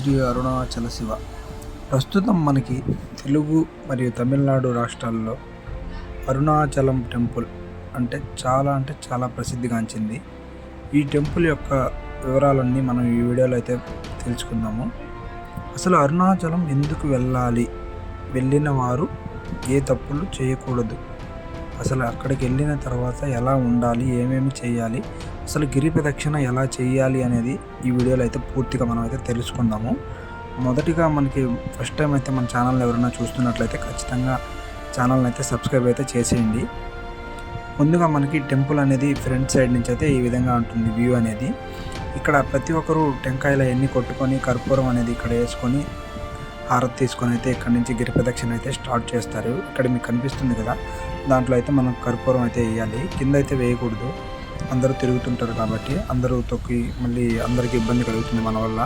శ్రీ అరుణాచల శివ. ప్రస్తుతం మనకి తెలుగు మరియు తమిళనాడు రాష్ట్రాల్లో అరుణాచలం టెంపుల్ అంటే చాలా ప్రసిద్ధిగాంచింది. ఈ టెంపుల్ యొక్క వివరాలన్నీ మనం ఈ వీడియోలో అయితే తెలుసుకుందాము. అసలు అరుణాచలం ఎందుకు వెళ్ళాలి, వెళ్ళిన వారు ఏ తప్పులు చేయకూడదు, అసలు అక్కడికి వెళ్ళిన తర్వాత ఎలా ఉండాలి, ఏమేమి చేయాలి, అసలు గిరి ప్రదక్షిణ ఎలా చేయాలి అనేది ఈ వీడియోలో అయితే పూర్తిగా మనం అయితే తెలుసుకుందాము. మొదటిగా మనకి ఫస్ట్ టైం అయితే మన ఛానల్ని ఎవరైనా చూస్తున్నట్లయితే ఖచ్చితంగా ఛానల్ని అయితే సబ్స్క్రైబ్ అయితే చేసేయండి. ముందుగా మనకి టెంపుల్ అనేది ఫ్రంట్ సైడ్ నుంచి అయితే ఈ విధంగా ఉంటుంది వ్యూ అనేది. ఇక్కడ ప్రతి ఒక్కరూ టెంకాయలు అవన్నీ కొట్టుకొని కర్పూరం అనేది ఇక్కడ వేసుకొని హారతి తీసుకొని అయితే ఇక్కడ నుంచి గిరి ప్రదక్షిణ అయితే స్టార్ట్ చేస్తారు. ఇక్కడ మీకు కనిపిస్తుంది కదా, దాంట్లో అయితే మనం కర్పూరం అయితే వేయాలి. కింద అయితే వేయకూడదు, అందరూ తిరుగుతుంటారు కాబట్టి అందరూ తొక్కి మళ్ళీ అందరికీ ఇబ్బంది కలుగుతుంది మన వల్ల.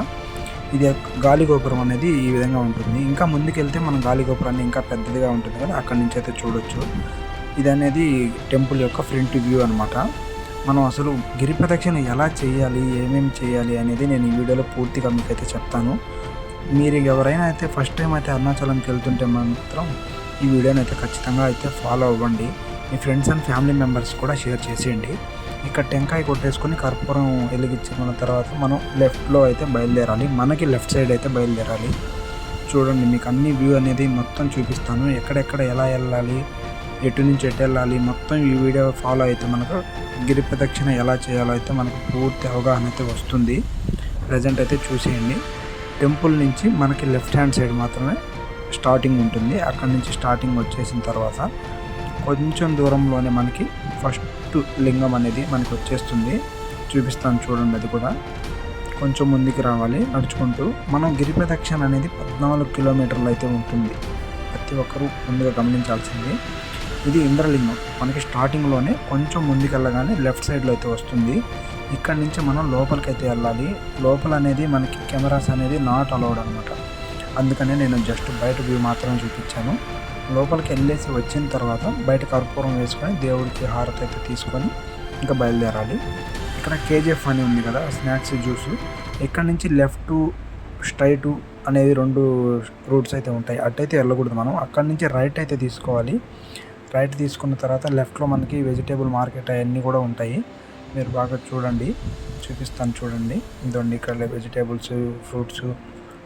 ఇది గాలి గోపురం అనేది ఈ విధంగా ఉంటుంది. ఇంకా ముందుకెళ్తే మనం గాలి గోపురాన్ని ఇంకా పెద్దదిగా ఉంటుంది కదా, అక్కడి నుంచి అయితే చూడొచ్చు. ఇది అనేది టెంపుల్ యొక్క ఫ్రంట్ వ్యూ అనమాట. మనం అసలు గిరి ప్రదక్షిణ ఎలా చేయాలి, ఏమేమి చేయాలి అనేది నేను ఈ వీడియోలో పూర్తిగా మీకైతే చెప్తాను. మీరు ఎవరైనా అయితే ఫస్ట్ టైం అయితే అరుణాచలంకి వెళ్తుంటే మాత్రం ఈ వీడియోని అయితే ఖచ్చితంగా అయితే ఫాలో అవ్వండి. మీ ఫ్రెండ్స్ అండ్ ఫ్యామిలీ మెంబర్స్ కూడా షేర్ చేసేయండి. ఇక్కడ టెంకాయ కొట్టేసుకొని కర్పూరం వెలిగించుకున్న తర్వాత మనం లెఫ్ట్లో అయితే బయలుదేరాలి. మనకి లెఫ్ట్ సైడ్ అయితే బయలుదేరాలి. చూడండి, మీకు అన్ని వ్యూ అనేది మొత్తం చూపిస్తాను. ఎక్కడెక్కడ ఎలా వెళ్ళాలి, ఎటు నుంచి ఎటు వెళ్ళాలి, మొత్తం ఈ వీడియో ఫాలో అయితే మనకు గిరి ప్రదక్షిణ ఎలా చేయాలో అయితే మనకు పూర్తి అవగాహన అయితే వస్తుంది. ప్రజెంట్ అయితే చూసేయండి. టెంపుల్ నుంచి మనకి లెఫ్ట్ హ్యాండ్ సైడ్ మాత్రమే స్టార్టింగ్ ఉంటుంది. అక్కడి నుంచి స్టార్టింగ్ వచ్చేసిన తర్వాత కొంచెం దూరంలోనే మనకి ఫస్ట్ లింగం అనేది మనకి వచ్చేస్తుంది. చూపిస్తాను చూడండి. అది కూడా కొంచెం ముందుకు రావాలి నడుచుకుంటూ. మనం గిరి ప్రదక్షిణ అనేది 14 కిలోమీటర్లు అయితే ఉంటుంది. ప్రతి ఒక్కరూ ముందుగా గమనించాల్సింది. ఇది ఇంద్రలింగం మనకి స్టార్టింగ్లోనే కొంచెం ముందుకెళ్ళగానే లెఫ్ట్ సైడ్లో అయితే వస్తుంది. ఇక్కడి నుంచి మనం లోపలికి అయితే వెళ్ళాలి. లోపల అనేది మనకి కెమెరాస్ అనేది నాట్ అలౌడ్ అనమాట. అందుకనే నేను జస్ట్ బయట వ్యూ మాత్రమే చూపించాను. లోపలికి వెళ్ళేసి వచ్చిన తర్వాత బయట కర్పూరం వేసుకొని దేవుడికి హారతి అయితే తీసుకొని ఇంకా బయలుదేరాలి. ఇక్కడ కేజీఎఫ్ అని ఉంది కదా, స్నాక్స్ జ్యూస్. ఇక్కడ నుంచి లెఫ్ట్ స్ట్రైట్ అనేది 2 రూట్స్ అయితే ఉంటాయి. అటైతే వెళ్ళకూడదు మనం. అక్కడి నుంచి రైట్ అయితే తీసుకోవాలి. రైట్ తీసుకున్న తర్వాత లెఫ్ట్లో మనకి వెజిటేబుల్ మార్కెట్ అవన్నీ కూడా ఉంటాయి. మీరు బాగా చూడండి, చూపిస్తాను చూడండి. ఇదండి, ఇక్కడ వెజిటేబుల్స్, ఫ్రూట్స్,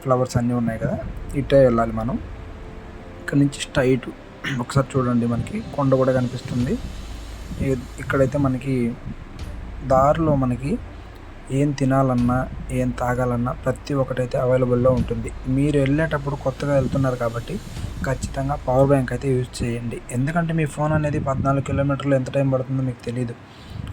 ఫ్లవర్స్ అన్నీ ఉన్నాయి కదా, ఇటే వెళ్ళాలి మనం. ఇక్కడ నుంచి స్ట్రైట్ ఒకసారి చూడండి, మనకి కొండ కూడా కనిపిస్తుంది. ఇక్కడైతే మనకి దారిలో మనకి ఏం తినాలన్నా ఏం తాగాలన్నా ప్రతి ఒక్కటైతే అవైలబుల్లో ఉంటుంది. మీరు వెళ్ళేటప్పుడు కొత్తగా వెళ్తున్నారు కాబట్టి ఖచ్చితంగా పవర్ బ్యాంక్ అయితే యూజ్ చేయండి. ఎందుకంటే మీ ఫోన్ అనేది 14 కిలోమీటర్లు ఎంత టైం పడుతుందో మీకు తెలియదు.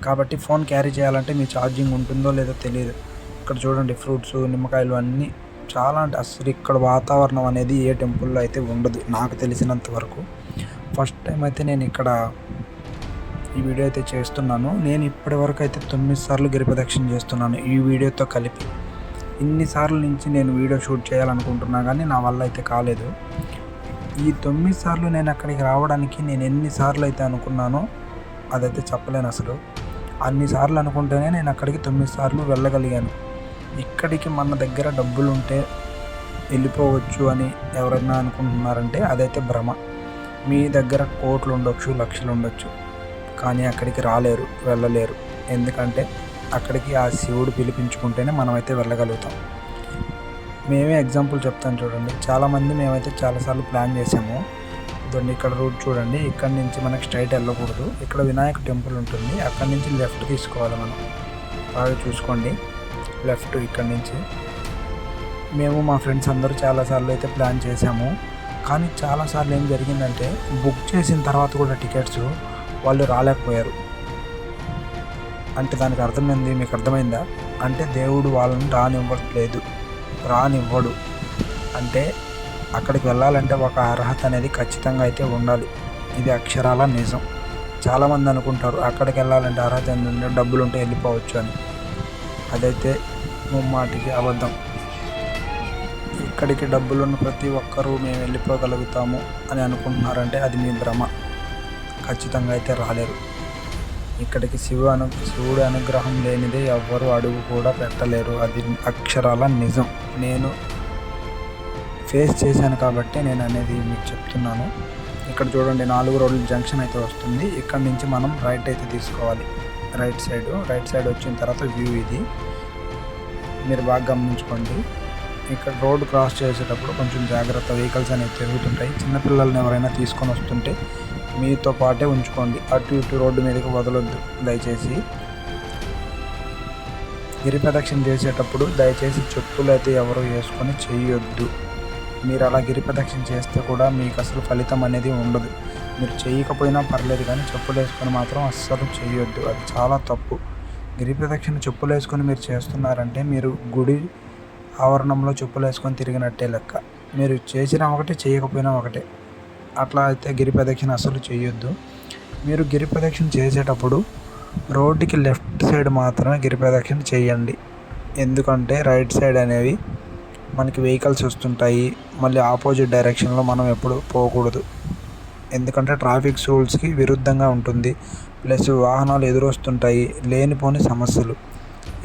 కాబట్టి ఫోన్ క్యారీ చేయాలంటే మీ ఛార్జింగ్ ఉంటుందో లేదో తెలియదు. ఇక్కడ చూడండి, ఫ్రూట్స్, నిమ్మకాయలు అన్నీ చాలా అంటే అసలు ఇక్కడ వాతావరణం అనేది ఏ టెంపుల్లో అయితే ఉండదు నాకు తెలిసినంత వరకు. ఫస్ట్ టైం అయితే నేను ఇక్కడ ఈ వీడియో అయితే చేస్తున్నాను. నేను ఇప్పటి వరకు అయితే 9 సార్లు గిరి ప్రదక్షిణ చేస్తున్నాను ఈ వీడియోతో కలిపి. ఇన్నిసార్లు నుంచి నేను వీడియో షూట్ చేయాలనుకుంటున్నా కానీ నా వల్ల అయితే కాలేదు. ఈ 9 సార్లు నేను అక్కడికి రావడానికి నేను ఎన్నిసార్లు అయితే అనుకున్నానో అదైతే చెప్పలేను అసలు. అన్నిసార్లు అనుకుంటేనే నేను అక్కడికి 9 సార్లు వెళ్ళగలిగాను. ఇక్కడికి మన దగ్గర డబ్బులు ఉంటే వెళ్ళిపోవచ్చు అని ఎవరైనా అనుకుంటున్నారంటే అదైతే భ్రమ. మీ దగ్గర కోట్లు ఉండొచ్చు, లక్షలు ఉండొచ్చు, కానీ అక్కడికి రాలేరు, వెళ్ళలేరు. ఎందుకంటే అక్కడికి ఆ శివుడు పిలిపించుకుంటేనే మనమైతే వెళ్ళగలుగుతాం. మేమే ఎగ్జాంపుల్ చెప్తాను చూడండి. చాలామంది మేమైతే చాలాసార్లు ప్లాన్ చేసాము. ఇదండి, ఇక్కడ రూట్ చూడండి. ఇక్కడ నుంచి మనకి స్ట్రైట్ వెళ్ళకూడదు. ఇక్కడ వినాయక టెంపుల్ ఉంటుంది. అక్కడి నుంచి లెఫ్ట్ తీసుకోవాలి మనం. బాగా చూసుకోండి, లెఫ్ట్ ఇక్కడ నుంచి. మేము మా ఫ్రెండ్స్ అందరూ చాలాసార్లు అయితే ప్లాన్ చేసాము. కానీ చాలాసార్లు ఏం జరిగిందంటే బుక్ చేసిన తర్వాత కూడా టికెట్స్ వాళ్ళు రాలేకపోయారు. అంటే దానికి అర్థమైంది, మీకు అర్థమైందా? అంటే దేవుడు వాళ్ళని రానివ్వడు. అంటే అక్కడికి వెళ్ళాలంటే ఒక అర్హత అనేది ఖచ్చితంగా అయితే ఉండాలి. ఇది అక్షరాల నిజం. చాలామంది అనుకుంటారు అక్కడికి వెళ్ళాలంటే అర్హత ఏంటంటే డబ్బులు ఉంటే వెళ్ళిపోవచ్చు అని. అదైతే ముమ్మాటికి అబద్ధం. ఇక్కడికి డబ్బులున్న ప్రతి ఒక్కరూ మేము వెళ్ళిపోగలుగుతాము అని అనుకుంటున్నారంటే అది మీ భ్రమ. ఖచ్చితంగా అయితే రాలేరు. ఇక్కడికి శివుడి అనుగ్రహం లేనిదే ఎవ్వరూ అడుగు కూడా పెట్టలేరు. అది అక్షరాల నిజం. నేను ఫేస్ చేశాను కాబట్టి నేను అనేది మీకు చెప్తున్నాను. ఇక్కడ చూడండి 4 రోడ్ల జంక్షన్ అయితే వస్తుంది. ఇక్కడ నుంచి మనం రైట్ అయితే తీసుకోవాలి. రైట్ సైడ్ వచ్చిన తర్వాత వ్యూ ఇది మీరు బాగా గమనించుకోండి. ఇక్కడ రోడ్ క్రాస్ చేసేటప్పుడు కొంచెం జాగ్రత్త, వెహికల్స్ అనేవి తిరుగుతుంటాయి. చిన్నపిల్లల్ని ఎవరైనా తీసుకొని వస్తుంటే మీతో పాటే ఉంచుకోండి. అటు ఇటు రోడ్డు మీదకి వదలొద్దు దయచేసి. గిరి ప్రదక్షిణ చేసేటప్పుడు దయచేసి చెప్పులు అయితే ఎవరు వేసుకొని చేయొద్దు. మీరు అలా గిరి ప్రదక్షిణ చేస్తే కూడా మీకు అసలు ఫలితం అనేది ఉండదు. మీరు చేయకపోయినా పర్లేదు, కానీ చెప్పులు వేసుకొని మాత్రం అస్సలు చేయొద్దు. అది చాలా తప్పు. గిరి ప్రదక్షిణ చెప్పులు వేసుకొని మీరు చేస్తున్నారంటే మీరు గుడి ఆవరణంలో చెప్పులు వేసుకొని తిరిగినట్టే లెక్క. మీరు చేసినా ఒకటే, చేయకపోయినా ఒకటే. అట్లా అయితే గిరి ప్రదక్షిణ అసలు చేయొద్దు. మీరు గిరి ప్రదక్షిణ చేసేటప్పుడు రోడ్డుకి లెఫ్ట్ సైడ్ మాత్రమే గిరి ప్రదక్షిణ చేయండి. ఎందుకంటే రైట్ సైడ్ అనేవి మనకి వెహికల్స్ వస్తుంటాయి. మళ్ళీ ఆపోజిట్ డైరెక్షన్లో మనం ఎప్పుడు పోకూడదు. ఎందుకంటే ట్రాఫిక్ రూల్స్కి విరుద్ధంగా ఉంటుంది. ప్లస్ వాహనాలు ఎదురొస్తుంటాయి, లేనిపోని సమస్యలు.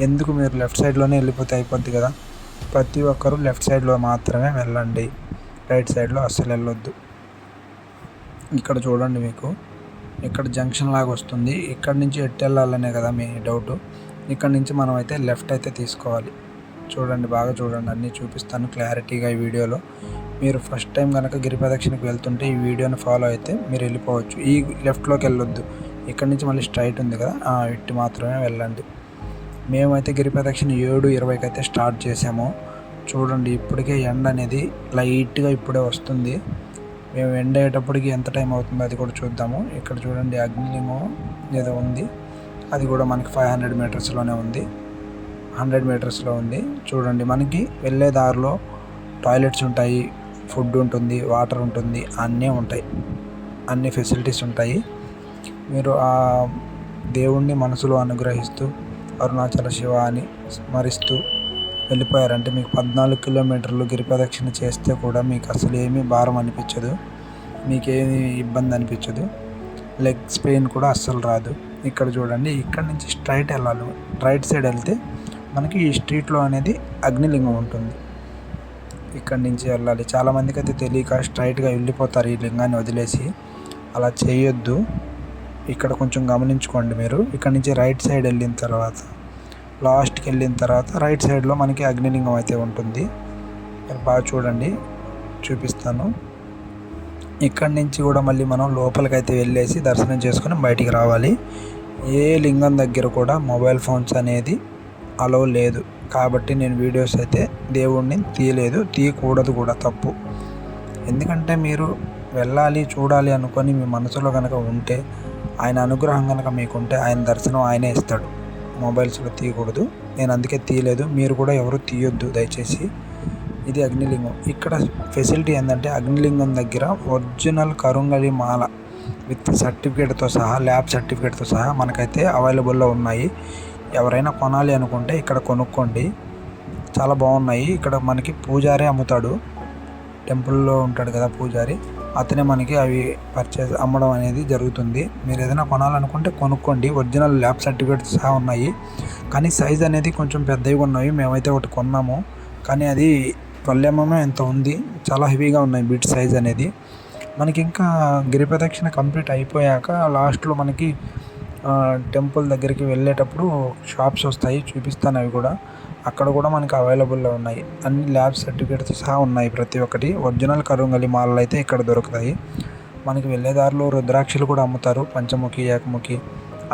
ఎందుకు మీరు లెఫ్ట్ సైడ్లోనే వెళ్ళిపోతే అయిపోద్ది కదా. ప్రతి ఒక్కరూ లెఫ్ట్ సైడ్లో మాత్రమే వెళ్ళండి, రైట్ సైడ్లో అస్సలు వెళ్ళొద్దు. ఇక్కడ చూడండి, మీకు ఇక్కడ జంక్షన్ లాగా వస్తుంది. ఇక్కడ నుంచి ఎటు వెళ్ళాలనే కదా మీ డౌట్. ఇక్కడ నుంచి మనం అయితే లెఫ్ట్ అయితే తీసుకోవాలి. చూడండి, బాగా చూడండి, అన్నీ చూపిస్తాను క్లారిటీగా ఈ వీడియోలో. మీరు ఫస్ట్ టైం కనుక గిరి ప్రదక్షిణకి వెళ్తుంటే ఈ వీడియోని ఫాలో అయితే మీరు వెళ్ళిపోవచ్చు. ఈ లెఫ్ట్లోకి వెళ్ళొద్దు. ఇక్కడ నుంచి మళ్ళీ స్ట్రైట్ ఉంది కదా, ఇటు మాత్రమే వెళ్ళండి. మేమైతే గిరి ప్రదక్షిణ 7:20కి అయితే స్టార్ట్ చేసాము. చూడండి, ఇప్పటికే ఎండ అనేది లైట్గా ఇప్పుడే వస్తుంది. మేము ఎండ్ అయ్యేటప్పటికి ఎంత టైం అవుతుందో అది కూడా చూద్దాము. ఇక్కడ చూడండి, అగ్నిలింగం ఏదో ఉంది. అది కూడా మనకి 500 మీటర్స్లోనే ఉంది, 100 మీటర్స్లో ఉంది. చూడండి, మనకి వెళ్ళే దారిలో టాయిలెట్స్ ఉంటాయి, ఫుడ్ ఉంటుంది, వాటర్ ఉంటుంది, అన్నీ ఉంటాయి, అన్ని ఫెసిలిటీస్ ఉంటాయి. మీరు ఆ దేవుణ్ణి మనసులో అనుగ్రహిస్తూ అరుణాచల శివ అని స్మరిస్తూ వెళ్ళిపోయారంటే మీకు 14 కిలోమీటర్లు గిరి ప్రదక్షిణ చేస్తే కూడా మీకు అసలు ఏమీ భారం అనిపించదు, మీకేమీ ఇబ్బంది అనిపించదు, లెగ్స్ పెయిన్ కూడా అస్సలు రాదు. ఇక్కడ చూడండి, ఇక్కడ నుంచి స్ట్రైట్ వెళ్ళాలి. రైట్ సైడ్ వెళ్తే మనకి ఈ స్ట్రీట్లో అనేది అగ్నిలింగం ఉంటుంది. ఇక్కడ నుంచి వెళ్ళాలి. చాలామందికి అయితే తెలియక స్ట్రైట్గా వెళ్ళిపోతారు ఈ లింగాన్ని వదిలేసి. అలా చేయొద్దు. ఇక్కడ కొంచెం గమనించుకోండి మీరు. ఇక్కడ నుంచి రైట్ సైడ్ వెళ్ళిన తర్వాత, లాస్ట్కి వెళ్ళిన తర్వాత రైట్ సైడ్లో మనకి అగ్నిలింగం అయితే ఉంటుంది. మీరు బాగా చూడండి, చూపిస్తాను. ఇక్కడ నుంచి కూడా మళ్ళీ మనం లోపలికి అయితే వెళ్ళేసి దర్శనం చేసుకొని బయటికి రావాలి. ఏ లింగం దగ్గర కూడా మొబైల్ ఫోన్స్ అనేది అలో లేదు. కాబట్టి నేను వీడియోస్ అయితే దేవుణ్ణి తీయకూడదు కూడా, తప్పు. ఎందుకంటే మీరు వెళ్ళాలి, చూడాలి అనుకొని మీ మనసులో కనుక ఉంటే, ఆయన అనుగ్రహం కనుక మీకుంటే ఆయన దర్శనం ఆయనే ఇస్తాడు. మొబైల్స్లో తీయకూడదు. నేను అందుకే తీయలేదు. మీరు కూడా ఎవరు తీయొద్దు దయచేసి. ఇది అగ్నిలింగం. ఇక్కడ ఫెసిలిటీ ఏంటంటే అగ్నిలింగం దగ్గర ఒరిజినల్ కరుంగళి మాల విత్ సర్టిఫికేట్తో సహా, ల్యాబ్ సర్టిఫికేట్తో సహా మనకైతే అవైలబుల్లో ఉన్నాయి. ఎవరైనా కొనాలి అనుకుంటే ఇక్కడ కొనుక్కోండి, చాలా బాగున్నాయి. ఇక్కడ మనకి పూజారి అమ్ముతాడు, టెంపుల్లో ఉంటాడు కదా పూజారి, అతనే మనకి అవి అమ్మడం అనేది జరుగుతుంది. మీరు ఏదైనా కొనాలనుకుంటే కొనుక్కోండి. ఒరిజినల్ ల్యాబ్ సర్టిఫికేట్స్ సహా ఉన్నాయి. కానీ సైజ్ అనేది కొంచెం పెద్దవి ఉన్నాయి. మేమైతే ఒకటి కొన్నాము, కానీ అది 12 mm ఎంత ఉంది, చాలా హెవీగా ఉన్నాయి బిట్ సైజ్ అనేది. మనకి ఇంకా గిరి ప్రదక్షిణ కంప్లీట్ అయిపోయాక లాస్ట్లో మనకి టెంపుల్ దగ్గరికి వెళ్ళేటప్పుడు షాప్స్ వస్తాయి, చూపిస్తాను. అవి కూడా అక్కడ కూడా మనకి అవైలబుల్లో ఉన్నాయి. అన్ని ల్యాబ్ సర్టిఫికేట్స్ సహా ఉన్నాయి. ప్రతి ఒక్కటి ఒరిజినల్ కరుంగళి మాలలు అయితే ఇక్కడ దొరుకుతాయి. మనకి వెళ్ళేదారిలో రుద్రాక్షలు కూడా అమ్ముతారు, పంచముఖి, ఏకముఖి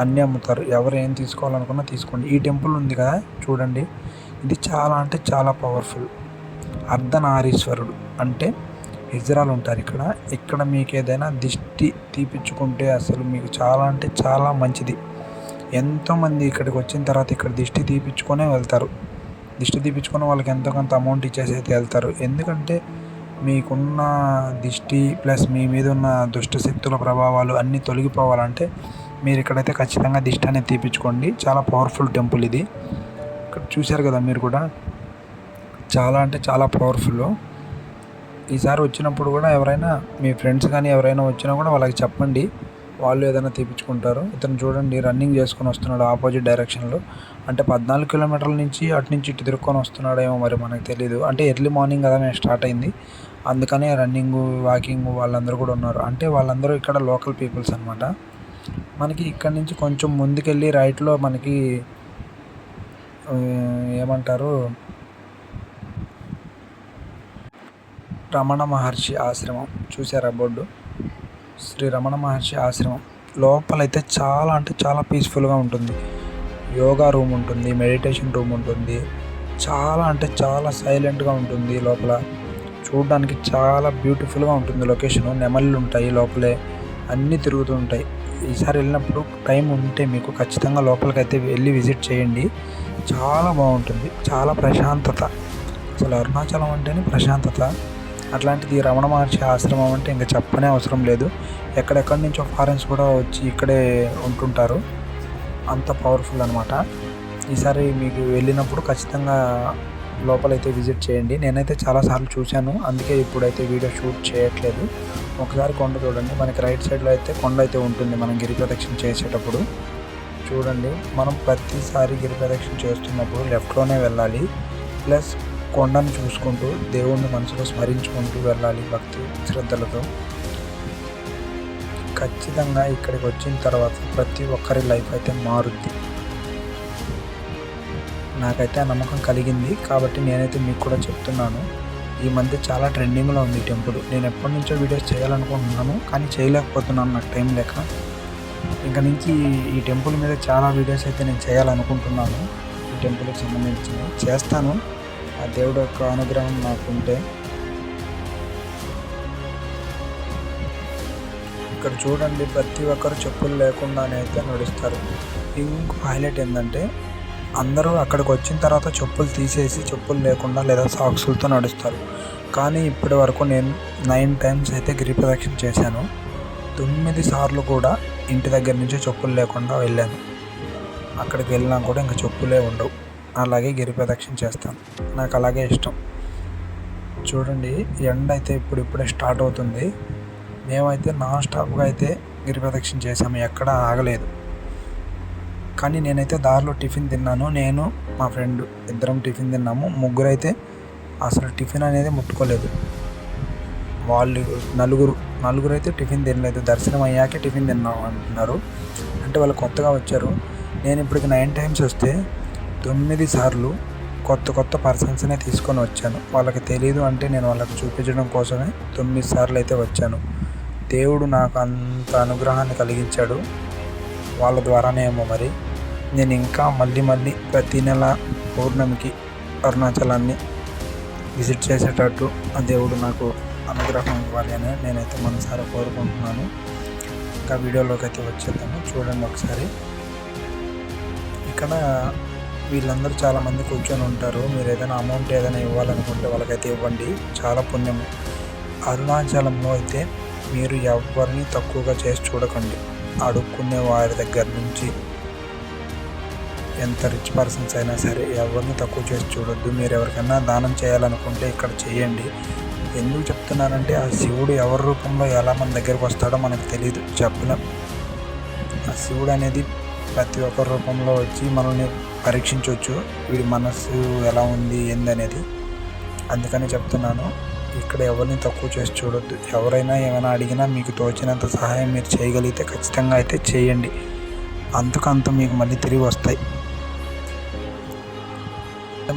అన్నీ అమ్ముతారు. ఎవరు ఏం తీసుకోవాలనుకున్నా తీసుకోండి. ఈ టెంపుల్ ఉంది కదా చూడండి, ఇది చాలా అంటే చాలా పవర్ఫుల్. అర్ధనారీశ్వరుడు అంటే హిజ్రాలు ఉంటారు ఇక్కడ. ఇక్కడ మీకు ఏదైనా దిష్టి తీపించుకుంటే అసలు మీకు చాలా అంటే చాలా మంచిది. ఎంతోమంది ఇక్కడికి వచ్చిన తర్వాత ఇక్కడ దిష్టి తీపించుకొనే వెళ్తారు. దిష్టి తీపించుకొని వాళ్ళకి ఎంతో కొంత అమౌంట్ ఇచ్చేసి అయితే వెళ్తారు. ఎందుకంటే మీకున్న దిష్టి ప్లస్ మీ మీద ఉన్న దుష్ట శక్తుల ప్రభావాలు అన్నీ తొలగిపోవాలంటే మీరు ఇక్కడైతే ఖచ్చితంగా దిష్టి అనేది తీపించుకోండి. చాలా పవర్ఫుల్ టెంపుల్ ఇది. ఇక్కడ చూశారు కదా మీరు కూడా, చాలా అంటే చాలా పవర్ఫుల్. ఈసారి వచ్చినప్పుడు కూడా ఎవరైనా మీ ఫ్రెండ్స్ కానీ ఎవరైనా వచ్చినా కూడా వాళ్ళకి చెప్పండి, వాళ్ళు ఏదైనా తీపించుకుంటారు. ఇతను చూడండి రన్నింగ్ చేసుకొని వస్తున్నాడు ఆపోజిట్ డైరెక్షన్లో. అంటే 14 కిలోమీటర్ల నుంచి అటు నుంచి ఇటు తిరుక్కొని వస్తున్నాడేమో మరి మనకు తెలీదు. అంటే ఎర్లీ మార్నింగ్ కదా మేము స్టార్ట్ అయింది, అందుకనే రన్నింగ్ వాకింగ్ వాళ్ళందరూ కూడా ఉన్నారు. అంటే వాళ్ళందరూ ఇక్కడ లోకల్ పీపుల్స్ అనమాట. మనకి ఇక్కడ నుంచి కొంచెం ముందుకెళ్ళి రైట్లో మనకి ఏమంటారు రమణ మహర్షి ఆశ్రమం చూసారా బోర్డు, శ్రీ రమణ మహర్షి ఆశ్రమం. లోపలైతే చాలా అంటే చాలా పీస్ఫుల్గా ఉంటుంది. యోగా రూమ్ ఉంటుంది, మెడిటేషన్ రూమ్ ఉంటుంది, చాలా అంటే చాలా సైలెంట్గా ఉంటుంది. లోపల చూడడానికి చాలా బ్యూటిఫుల్గా ఉంటుంది లొకేషను. నెమళ్ళు ఉంటాయి లోపలే, అన్నీ తిరుగుతూ ఉంటాయి. ఈసారి వెళ్ళినప్పుడు టైం ఉంటే మీకు ఖచ్చితంగా లోపలికైతే వెళ్ళి విజిట్ చేయండి. చాలా బాగుంటుంది, చాలా ప్రశాంతత. అసలు అరుణాచలం అంటేనే ప్రశాంతత. అట్లాంటిది రమణ మహర్షి ఆశ్రమం అంటే ఇంకా చెప్పనే అవసరం లేదు. ఎక్కడెక్కడి నుంచో ఫారెన్స్ కూడా వచ్చి ఇక్కడే ఉంటుంటారు. అంత పవర్ఫుల్ అనమాట. ఈసారి మీకు వెళ్ళినప్పుడు ఖచ్చితంగా లోపలైతే విజిట్ చేయండి. నేనైతే చాలాసార్లు చూశాను, అందుకే ఇప్పుడైతే వీడియో షూట్ చేయట్లేదు. ఒకసారి కొండ చూడండి, మనకి రైట్ సైడ్లో అయితే కొండ అయితే ఉంటుంది. మనం గిరి ప్రదక్షిణ చేసేటప్పుడు చూడండి, మనం ప్రతిసారి గిరి ప్రదక్షిణ చేస్తున్నప్పుడు లెఫ్ట్లోనే వెళ్ళాలి. ప్లస్ కొండను చూసుకుంటూ దేవుణ్ణి మనసులో స్మరించుకుంటూ వెళ్ళాలి భక్తి శ్రద్ధలతో. ఖచ్చితంగా ఇక్కడికి వచ్చిన తర్వాత ప్రతి ఒక్కరి లైఫ్ అయితే మారుద్ది. నాకైతే ఆ నమ్మకం కలిగింది, కాబట్టి నేనైతే మీకు కూడా చెప్తున్నాను. ఈ మధ్య చాలా ట్రెండింగ్లో ఉంది ఈ టెంపుల్. నేను ఎప్పటి నుంచో వీడియోస్ చేయాలనుకుంటున్నాను, కానీ చేయలేకపోతున్నాను నాకు టైం లేక. ఇంకా నుంచి ఈ టెంపుల్ మీద చాలా వీడియోస్ అయితే నేను చేయాలనుకుంటున్నాను. ఈ టెంపుల్కి సంబంధించి చేస్తాను, ఆ దేవుడు యొక్క అనుగ్రహం నాకుంటే. ఇక్కడ చూడండి, ప్రతి ఒక్కరు చెప్పులు లేకుండానే అయితే నడుస్తారు. ఇంకో హైలైట్ ఏంటంటే అందరూ అక్కడికి వచ్చిన తర్వాత చెప్పులు తీసేసి చెప్పులు లేకుండా లేదా సాక్సులతో నడుస్తారు. కానీ ఇప్పటి వరకు నేను 9 టైమ్స్ అయితే గిరి ప్రదక్షిణ చేశాను. 9 సార్లు కూడా ఇంటి దగ్గర నుంచి చెప్పులు లేకుండా వెళ్ళాను. అక్కడికి వెళ్ళినా కూడా ఇంకా చెప్పులే ఉండవు, అలాగే గిరి ప్రదక్షిణ చేస్తాను. నాకు అలాగే ఇష్టం. చూడండి, ఎండ అయితే ఇప్పుడిప్పుడే స్టార్ట్ అవుతుంది. మేమైతే నాన్ స్టాప్గా అయితే గిరి ప్రదక్షిణ చేసాము, ఎక్కడా ఆగలేదు. కానీ నేనైతే దారిలో టిఫిన్ తిన్నాను. నేను మా ఫ్రెండ్ ఇద్దరం టిఫిన్ తిన్నాము. ముగ్గురైతే అసలు టిఫిన్ అనేది ముట్టుకోలేదు. వాళ్ళు నలుగురు అయితే టిఫిన్ తినలేదు. దర్శనం అయ్యాకే టిఫిన్ తిన్నాం అంటున్నారు. అంటే వాళ్ళు కొత్తగా వచ్చారు. నేను ఇప్పటికి 9 టైమ్స్ వస్తే 9 సార్లు కొత్త పర్సన్స్నే తీసుకొని వచ్చాను. వాళ్ళకి తెలియదు అంటే నేను వాళ్ళకి చూపించడం కోసమే 9 సార్లు అయితే వచ్చాను. దేవుడు నాకు అంత అనుగ్రహాన్ని కలిగించాడు. వాళ్ళ ద్వారానే ఏమో మరి నేను ఇంకా మళ్ళీ ప్రతి నెల పౌర్ణమికి అరుణాచలాన్ని విజిట్ చేసేటట్టు ఆ దేవుడు నాకు అనుగ్రహం ఇవ్వాలి అని నేనైతే మనసారా కోరుకుంటున్నాను. ఇంకా వీడియోలోకి అయితే వచ్చేద్దాము. చూడండి ఒకసారి, ఇక్కడ వీళ్ళందరూ చాలామంది కూర్చొని ఉంటారు. మీరు ఏదైనా అమౌంట్ ఏదైనా ఇవ్వాలనుకుంటే వాళ్ళకైతే ఇవ్వండి, చాలా పుణ్యము. అరుణాచలంలో అయితే మీరు ఎవరిని తక్కువగా చేసి చూడకండి. అడుక్కునే వారి దగ్గర నుంచి ఎంత రిచ్ పర్సన్స్ అయినా సరే ఎవరిని తక్కువ చేసి చూడొద్దు. మీరు ఎవరికైనా దానం చేయాలనుకుంటే ఇక్కడ చేయండి. ఎందుకు చెప్తున్నానంటే ఆ శివుడు ఎవరి రూపంలో ఎలా మన దగ్గరకు వస్తాడో మనకు తెలియదు, చెప్పలేం. ఆ శివుడు అనేది ప్రతి ఒక్కరి రూపంలో వచ్చి మనల్ని పరీక్షించవచ్చు, వీడి మనస్సు ఎలా ఉంది ఏందనేది. అందుకని చెప్తున్నాను, ఇక్కడ ఎవరిని తక్కువ చేసి చూడొద్దు. ఎవరైనా ఏమైనా అడిగినా మీకు తోచినంత సహాయం మీరు చేయగలిగితే ఖచ్చితంగా అయితే చేయండి. అంతకంత మీకు మళ్ళీ తిరిగి వస్తాయి.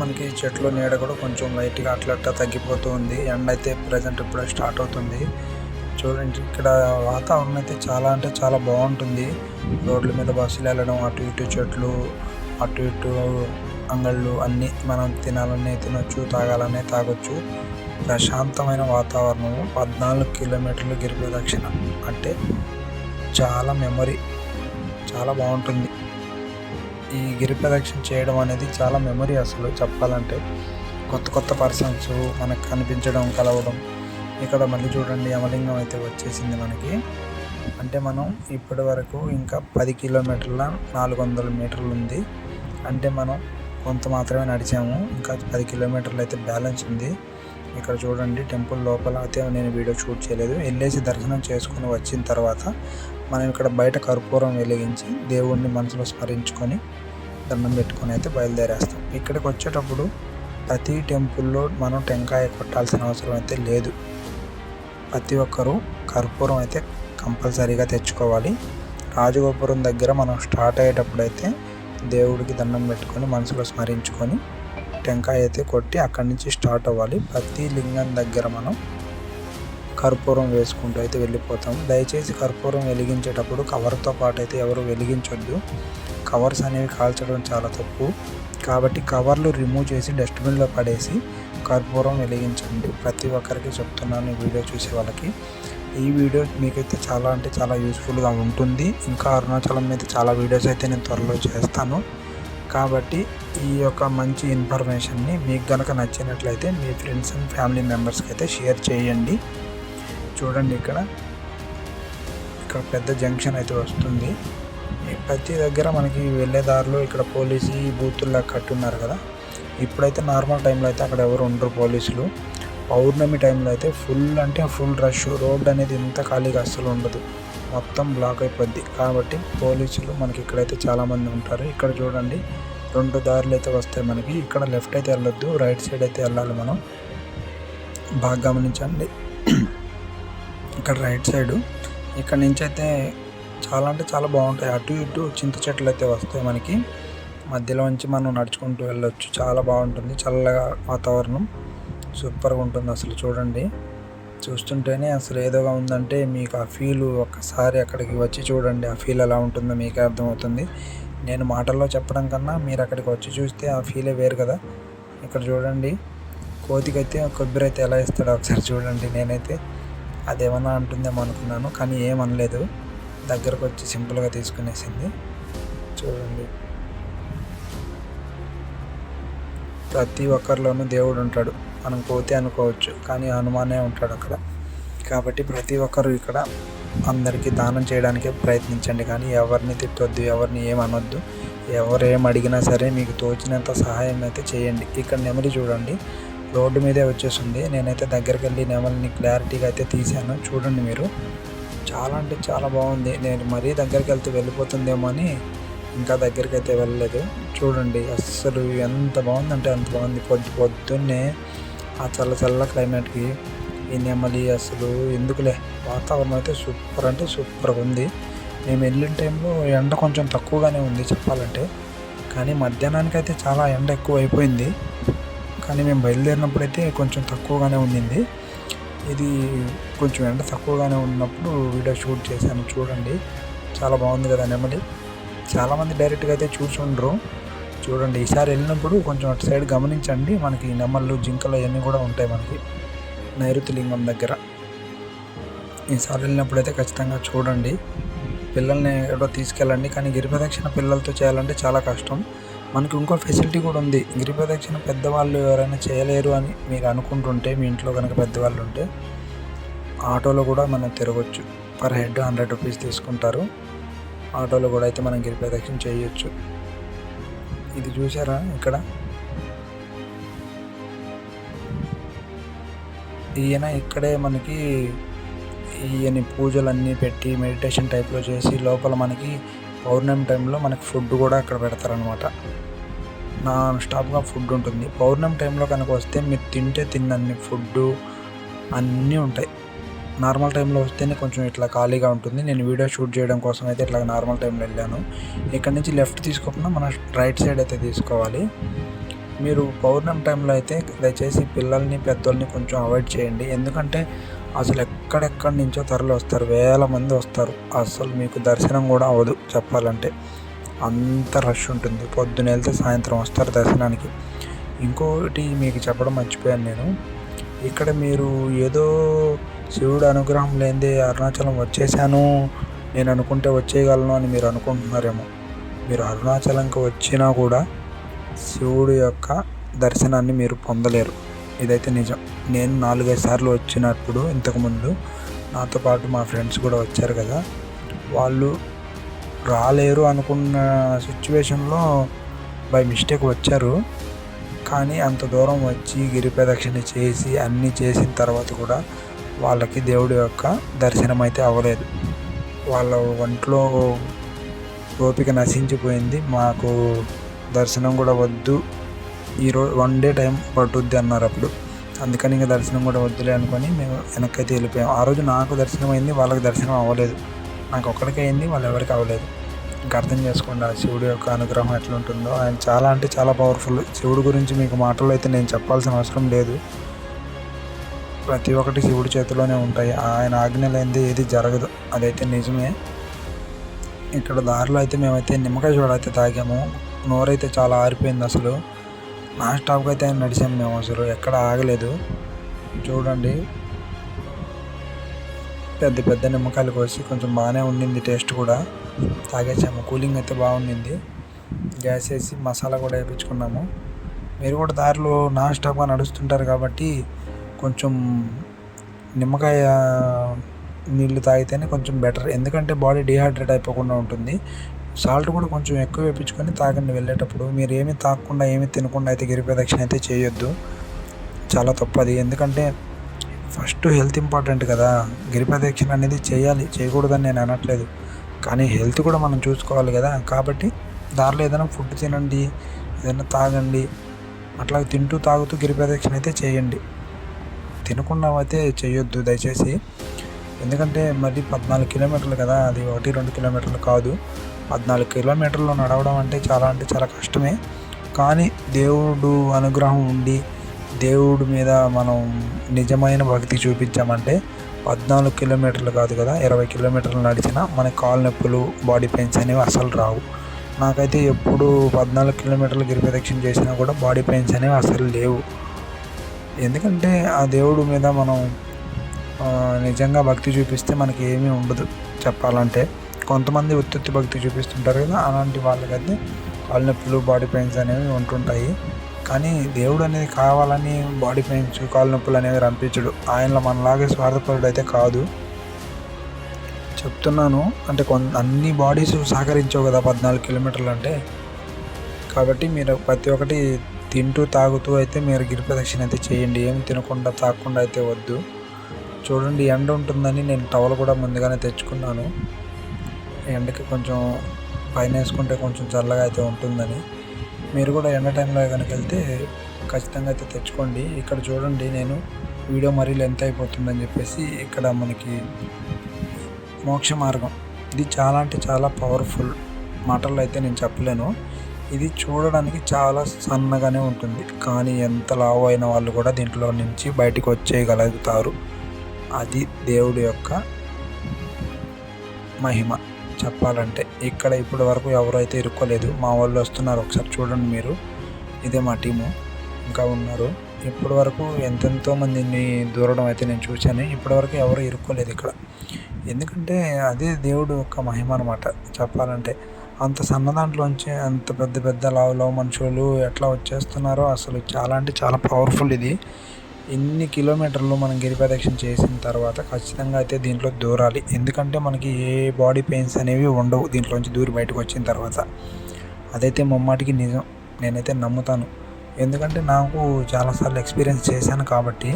మనకి చెట్లు నీడ కూడా కొంచెం లైట్గా అట్లా తగ్గిపోతూ ఉంది. ఎండ అయితే ప్రజెంట్ ఇప్పుడే స్టార్ట్ అవుతుంది. చూడండి, ఇక్కడ వాతావరణం అయితే చాలా అంటే చాలా బాగుంటుంది. రోడ్ల మీద బస్సులు వెళ్ళడం, అటు ఇటు చెట్లు, అటు ఇటు అంగళ్ళు అన్నీ, మనం తినాలనే తినొచ్చు, తాగాలనే తాగొచ్చు. ప్రశాంతమైన వాతావరణము. 14 కిలోమీటర్లు గిరి ప్రదక్షిణ అంటే చాలా మెమరీ, చాలా బాగుంటుంది. ఈ గిరి ప్రదక్షిణ చేయడం అనేది చాలా మెమరీ అసలు చెప్పాలంటే. కొత్త పర్సన్స్ మనకు కనిపించడం, కలవడం. ఇక్కడ మళ్ళీ చూడండి, యమలింగం అయితే వచ్చేసింది మనకి. అంటే మనం ఇప్పటి వరకు ఇంకా 10 కిలోమీటర్ల 400 మీటర్లు ఉంది. అంటే మనం కొంత మాత్రమే నడిచాము, ఇంకా 10 కిలోమీటర్లు అయితే బ్యాలెన్స్ ఉంది. ఇక్కడ చూడండి టెంపుల్ లోపల అయితే నేను వీడియో షూట్ చేయలేదు. వెళ్ళేసి దర్శనం చేసుకుని వచ్చిన తర్వాత మనం ఇక్కడ బయట కర్పూరం వెలిగించి దేవుణ్ణి మనసులో స్మరించుకొని దండం పెట్టుకొని అయితే బయలుదేరేస్తాం. ఇక్కడికి వచ్చేటప్పుడు ప్రతి టెంపుల్లో మనం టెంకాయ కొట్టాల్సిన అవసరం అయితే లేదు. ప్రతి ఒక్కరూ కర్పూరం అయితే కంపల్సరీగా తెచ్చుకోవాలి. రాజగోపురం దగ్గర మనం స్టార్ట్ అయ్యేటప్పుడు అయితే దేవుడికి దండం పెట్టుకొని మనసులో స్మరించుకొని టెంకాయ అయితే కొట్టి అక్కడి నుంచి స్టార్ట్ అవ్వాలి. ప్రతి లింగం దగ్గర మనం కర్పూరం వేసుకుంటూ అయితే వెళ్ళిపోతాము. దయచేసి కర్పూరం వెలిగించేటప్పుడు కవర్తో పాటు అయితే ఎవరు వెలిగించొద్దు. కవర్స్ అనేవి కాల్చడం చాలా తప్పు. కాబట్టి కవర్లు రిమూవ్ చేసి డస్ట్బిన్లో పడేసి కర్పూరం వెలిగించండి. ప్రతి ఒక్కరికి చెప్తున్నాను ఈ వీడియో చూసే వాళ్ళకి. ఈ వీడియో మీకైతే చాలా అంటే చాలా యూస్ఫుల్గా ఉంటుంది. ఇంకా అరుణాచలం మీద చాలా వీడియోస్ అయితే నేను త్వరలో చేస్తాను. కాబట్టి ఈ యొక్క మంచి ఇన్ఫర్మేషన్ని మీకు కనుక నచ్చినట్లయితే మీ ఫ్రెండ్స్ అండ్ ఫ్యామిలీ మెంబర్స్కి అయితే షేర్ చేయండి. చూడండి ఇక్కడ పెద్ద జంక్షన్ అయితే వస్తుంది. ప్రతి దగ్గర మనకి వెళ్ళే దారిలో ఇక్కడ పోలీసు బూతుల్లా కట్టున్నారు కదా. ఇప్పుడైతే నార్మల్ టైంలో అయితే అక్కడ ఎవరు ఉండరు పోలీసులు. పౌర్ణమి టైంలో అయితే ఫుల్ అంటే ఫుల్ రష్. రోడ్ అనేది ఇంత ఖాళీగా అస్సలు ఉండదు, మొత్తం బ్లాక్ అయిపోద్ది. కాబట్టి పోలీసులు మనకి ఇక్కడైతే చాలామంది ఉంటారు. ఇక్కడ చూడండి 2 దారులు అయితే వస్తాయి మనకి. ఇక్కడ లెఫ్ట్ అయితే వెళ్ళొద్దు, రైట్ సైడ్ అయితే వెళ్ళాలి మనం. బాగా గమనించండి. ఇక్కడ రైట్ సైడు ఇక్కడ నుంచి అయితే చాలా అంటే చాలా బాగుంటాయి. అటు ఇటు చింత చెట్లు అయితే వస్తాయి మనకి. మధ్యలో నుంచి మనం నడుచుకుంటూ వెళ్ళొచ్చు. చాలా బాగుంటుంది, చల్లగా వాతావరణం సూపర్గా ఉంటుంది. అసలు చూడండి, చూస్తుంటేనే అసలు ఏదోగా ఉందంటే మీకు ఆ ఫీల్ ఒక్కసారి అక్కడికి వచ్చి చూడండి. ఆ ఫీల్ ఎలా ఉంటుందో మీకే అర్థమవుతుంది. నేను మాటల్లో చెప్పడం కన్నా మీరు అక్కడికి వచ్చి చూస్తే ఆ ఫీలే వేరు కదా. ఇక్కడ చూడండి కోతికైతే కొబ్బరి అయితే ఎలా ఇస్తాడో ఒకసారి చూడండి. నేనైతే అదేమన్నా అంటుందేమో అనుకున్నాను, కానీ ఏమనలేదు. దగ్గరకు వచ్చి సింపుల్గా తీసుకునేసింది. చూడండి, ప్రతి ఒక్కరిలోనూ దేవుడు ఉంటాడు. మనం కోతి అనుకోవచ్చు, కానీ హనుమానే ఉంటాడు అక్కడ. కాబట్టి ప్రతి ఒక్కరు ఇక్కడ అందరికీ దానం చేయడానికే ప్రయత్నించండి, కానీ ఎవరిని తిట్టొద్దు, ఎవరిని ఏమనొద్దు. ఎవరు ఏం అడిగినా సరే మీకు తోచినంత సహాయం అయితే చేయండి. ఇక్కడ నెమలి చూడండి రోడ్డు మీదే వచ్చేసింది. నేనైతే దగ్గరికి వెళ్ళి నెమలిని క్లారిటీగా అయితే తీశాను. చూడండి మీరు, చాలా అంటే చాలా బాగుంది. నేను మరీ దగ్గరికి వెళ్తే వెళ్ళిపోతుందేమో అని ఇంకా దగ్గరికి అయితే వెళ్ళలేదు. చూడండి అస్సలు ఎంత బాగుందంటే అంత బాగుంది. పొద్దున్నే ఆ చల్ల క్లైమేట్కి ఈ నెమలి అసలు ఎందుకులే, వాతావరణం అయితే సూపర్ అంటే సూపర్గా ఉంది. మేము వెళ్ళిన టైంలో ఎండ కొంచెం తక్కువగానే ఉంది చెప్పాలంటే, కానీ మధ్యాహ్నానికి అయితే చాలా ఎండ ఎక్కువ అయిపోయింది. కానీ మేము బయలుదేరినప్పుడు అయితే కొంచెం తక్కువగానే ఉండింది. ఇది కొంచెం ఎండ తక్కువగానే ఉన్నప్పుడు వీడియో షూట్ చేశాను. చూడండి చాలా బాగుంది కదా నెమలి. చాలామంది డైరెక్ట్గా అయితే చూసుండ్రు. చూడండి ఈసారి వెళ్ళినప్పుడు కొంచెం అటు సైడ్ గమనించండి. మనకి నెమళ్ళు జింకలు అవన్నీ కూడా ఉంటాయి మనకి నైరుతి లింగం దగ్గర. ఈసారి వెళ్ళినప్పుడు అయితే ఖచ్చితంగా చూడండి. పిల్లల్ని ఎక్కడో తీసుకెళ్ళండి, కానీ గిరి ప్రదక్షిణ పిల్లలతో చేయాలంటే చాలా కష్టం. మనకి ఇంకో ఫెసిలిటీ కూడా ఉంది. గిరి ప్రదక్షిణ పెద్దవాళ్ళు ఎవరైనా చేయలేరు అని మీరు అనుకుంటుంటే, మీ ఇంట్లో కనుక పెద్దవాళ్ళు ఉంటే ఆటోలో కూడా మనం తిరగచ్చు. పర్ హెడ్ 100 రూపీస్ తీసుకుంటారు. ఆటోలో కూడా అయితే మనం గిరి ప్రదక్షిణ చేయొచ్చు. ఇది చూసారా ఇక్కడ ఈయన ఇక్కడే మనకి ఈయన పూజలన్నీ పెట్టి మెడిటేషన్ టైప్లో చేసి లోపల మనకి పౌర్ణమి టైంలో మనకి ఫుడ్ కూడా అక్కడ పెడతారనమాట. నాన్ స్టాప్గా ఫుడ్ ఉంటుంది. పౌర్ణమి టైంలో కనుక వస్తే మీరు తిన్నన్ని ఫుడ్డు అన్నీ ఉంటాయి. నార్మల్ టైంలో వస్తేనే కొంచెం ఇట్లా ఖాళీగా ఉంటుంది. నేను వీడియో షూట్ చేయడం కోసం అయితే ఇట్లా నార్మల్ టైంలో వెళ్ళాను. ఇక్కడ నుంచి లెఫ్ట్ తీసుకోకుండా మన రైట్ సైడ్ అయితే తీసుకోవాలి. మీరు పౌర్ణమి టైంలో అయితే దయచేసి పిల్లల్ని పెద్దోళ్ళని కొంచెం అవాయిడ్ చేయండి. ఎందుకంటే అసలు ఎక్కడెక్కడి నుంచో తరలి వస్తారు, వేల మంది వస్తారు. అసలు మీకు దర్శనం కూడా అవ్వదు చెప్పాలంటే, అంత రష్ ఉంటుంది. పొద్దున వెళ్తే సాయంత్రం వస్తారు దర్శనానికి. ఇంకోటి మీకు చెప్పడం మర్చిపోయాను నేను. ఇక్కడ మీరు ఏదో శివుడు అనుగ్రహం లేనిదే అరుణాచలం వచ్చేసాను నేను అనుకుంటే వచ్చేయగలను అని మీరు అనుకుంటున్నారేమో. మీరు అరుణాచలంకి వచ్చినా కూడా శివుడు యొక్క దర్శనాన్ని మీరు పొందలేరు. ఇదైతే నిజం. నేను 4-5 సార్లు వచ్చినప్పుడు ఇంతకుముందు నాతో పాటు మా ఫ్రెండ్స్ కూడా వచ్చారు కదా, వాళ్ళు రాలేరు అనుకున్న సిచ్యువేషన్లో బై మిస్టేక్ వచ్చారు. కానీ అంత దూరం వచ్చి గిరి ప్రదక్షిణ చేసి అన్నీ చేసిన తర్వాత కూడా వాళ్ళకి దేవుడి యొక్క దర్శనం అయితే అవ్వలేదు. వాళ్ళ ఒంట్లో ఓపిక నశించిపోయింది. మాకు దర్శనం కూడా వద్దు, ఈరోజు 1 డే టైం పట్టుద్ది అన్నారు అప్పుడు. అందుకని ఇంకా దర్శనం కూడా వద్దులే అనుకొని మేము వెనక్కి అయితే వెళ్ళిపోయాం. ఆ రోజు నాకు దర్శనం అయింది, వాళ్ళకి దర్శనం అవ్వలేదు. నాకు ఒక్కడికే అయింది, వాళ్ళు ఎవరికి అవ్వలేదు. ఇంకా అర్థం చేసుకోండి ఆ శివుడి యొక్క అనుగ్రహం ఎట్లా ఉంటుందో. ఆయన చాలా అంటే చాలా పవర్ఫుల్. శివుడి గురించి మీకు మాటల్లో అయితే నేను చెప్పాల్సిన అవసరం లేదు. ప్రతి ఒక్కటి శివుడి చేతిలోనే ఉంటాయి. ఆయన ఆజ్ఞ లేనిదే ఏది జరగదు, అదైతే నిజమే. ఇక్కడ దారిలో అయితే మేమైతే నిమ్మకాయ సోడా అయితే తాగాము. నోరైతే చాలా ఆరిపోయింది. అసలు నాన్ స్టాప్గా అయితే నడిచాము మేము, అసలు ఎక్కడ ఆగలేదు. చూడండి, పెద్ద పెద్ద నిమ్మకాయలు కోసి కొంచెం బాగానే ఉండింది, టేస్ట్ కూడా తాగేసాము. కూలింగ్ అయితే బాగుండింది. గ్యాస్ వేసి మసాలా కూడా వేయించుకున్నాము. మీరు కూడా దారిలో నాన్ స్టాప్గా నడుస్తుంటారు కాబట్టి కొంచెం నిమ్మకాయ నీళ్ళు తాగితేనే కొంచెం బెటర్, ఎందుకంటే బాడీ డిహైడ్రేట్ అయిపోకుండా ఉంటుంది. సాల్ట్ కూడా కొంచెం ఎక్కువ వేయించుకొని తాగండి వెళ్ళేటప్పుడు. మీరు ఏమీ తాగకుండా ఏమీ తినకుండా అయితే గిరి ప్రదక్షిణ అయితే చేయొద్దు, చాలా తప్పది. ఎందుకంటే ఫస్ట్ హెల్త్ ఇంపార్టెంట్ కదా. గిరి ప్రదక్షిణ అనేది చేయాలి, చేయకూడదని నేను అనట్లేదు, కానీ హెల్త్ కూడా మనం చూసుకోవాలి కదా. కాబట్టి దారిలో ఏదైనా ఫుడ్ తినండి, ఏదైనా తాగండి, అట్లా తింటూ తాగుతూ గిరి ప్రదక్షిణ అయితే చేయండి. తినకుండా అయితే చేయొద్దు దయచేసి. ఎందుకంటే మరి 14 కిలోమీటర్లు కదా, అది 1-2 కిలోమీటర్లు కాదు. 14 కిలోమీటర్లు నడవడం అంటే చాలా కష్టమే. కానీ దేవుడు అనుగ్రహం ఉండి దేవుడి మీద మనం నిజమైన భక్తి చూపించామంటే 14 కిలోమీటర్లు కాదు కదా, 20 కిలోమీటర్లు నడిచినా మన కాలు నొప్పులు, బాడీ పెయిన్స్ అనేవి అసలు రావు. నాకైతే ఎప్పుడు 14 కిలోమీటర్లు గిరి ప్రదక్షిణ చేసినా కూడా బాడీ పెయిన్స్ అనేవి అసలు లేవు. ఎందుకంటే ఆ దేవుడి మీద మనం నిజంగా భక్తి చూపిస్తే మనకి ఏమీ ఉండదు చెప్పాలంటే. కొంతమంది ఉత్తుత్తి భక్తి చూపిస్తుంటారు కదా, అలాంటి వాళ్ళకైతే కాళ్ళ నొప్పులు, బాడీ పెయిన్స్ అనేవి ఉంటుంటాయి. కానీ దేవుడు అనేది కావాలని బాడీ పెయిన్స్, కాళ్ళ నొప్పులు అనేవి రంపించడు. ఆయనలో మనలాగే స్వార్థపరుడు అయితే కాదు, చెప్తున్నాను. అంటే అన్ని బాడీస్ సహకరించవు కదా 14 కిలోమీటర్లు అంటే. కాబట్టి మీరు ప్రతి ఒక్కటి తింటూ తాగుతూ అయితే మీరు గిరి ప్రదక్షిణ అయితే చేయండి. ఏమి తినకుండా తాగకుండా అయితే వద్దు. చూడండి, ఎండ ఉంటుందని నేను టవల్ కూడా ముందుగానే తెచ్చుకున్నాను. ఎండకి కొంచెం పైన వేసుకుంటే కొంచెం చల్లగా అయితే ఉంటుందని. మీరు కూడా ఎండ టైంలో కనుక వెళ్తే ఖచ్చితంగా అయితే తెచ్చుకోండి. ఇక్కడ చూడండి, నేను వీడియో మరీ లెంత్ అయిపోతుందని చెప్పేసి ఇక్కడ మనకి మోక్ష మార్గం, ఇది చాలా అంటే చాలా పవర్ఫుల్. మాటల్లో అయితే నేను చెప్పలేను. ఇది చూడడానికి చాలా సన్నగానే ఉంటుంది, కానీ ఎంత లావు అయిన వాళ్ళు కూడా దీంట్లో నుంచి బయటికి వచ్చేయగలుగుతారు. అది దేవుడి యొక్క మహిమ చెప్పాలంటే. ఇక్కడ ఇప్పటి వరకు ఎవరైతే ఇరుక్కోలేదు. మా వాళ్ళు వస్తున్నారు, ఒకసారి చూడండి మీరు. ఇదే మా టీము, ఇంకా ఉన్నారు. ఇప్పటి వరకు ఎంతెంతో మందిని దూరడం అయితే నేను చూశాను. ఇప్పటి వరకు ఎవరు ఇరుక్కోలేదు ఇక్కడ. ఎందుకంటే అదే దేవుడు యొక్క మహిమ అనమాట చెప్పాలంటే. అంత సన్న దాంట్లోంచి అంత పెద్ద పెద్ద లావు మనుషులు ఎట్లా వచ్చేస్తున్నారో అసలు చాలా అంటే చాలా పవర్ఫుల్ ఇది. ఇన్ని కిలోమీటర్లు మనం గిరి ప్రదక్షిణ చేసిన తర్వాత ఖచ్చితంగా అయితే దీంట్లో దూరాలి. ఎందుకంటే మనకి ఏ బాడీ పెయిన్స్ అనేవి ఉండవు దీంట్లోంచి దూరి బయటకు వచ్చిన తర్వాత. అదైతే ముమ్మాటికి నిజం, నేనైతే నమ్ముతాను. ఎందుకంటే నాకు చాలాసార్లు ఎక్స్పీరియన్స్ చేశాను కాబట్టి.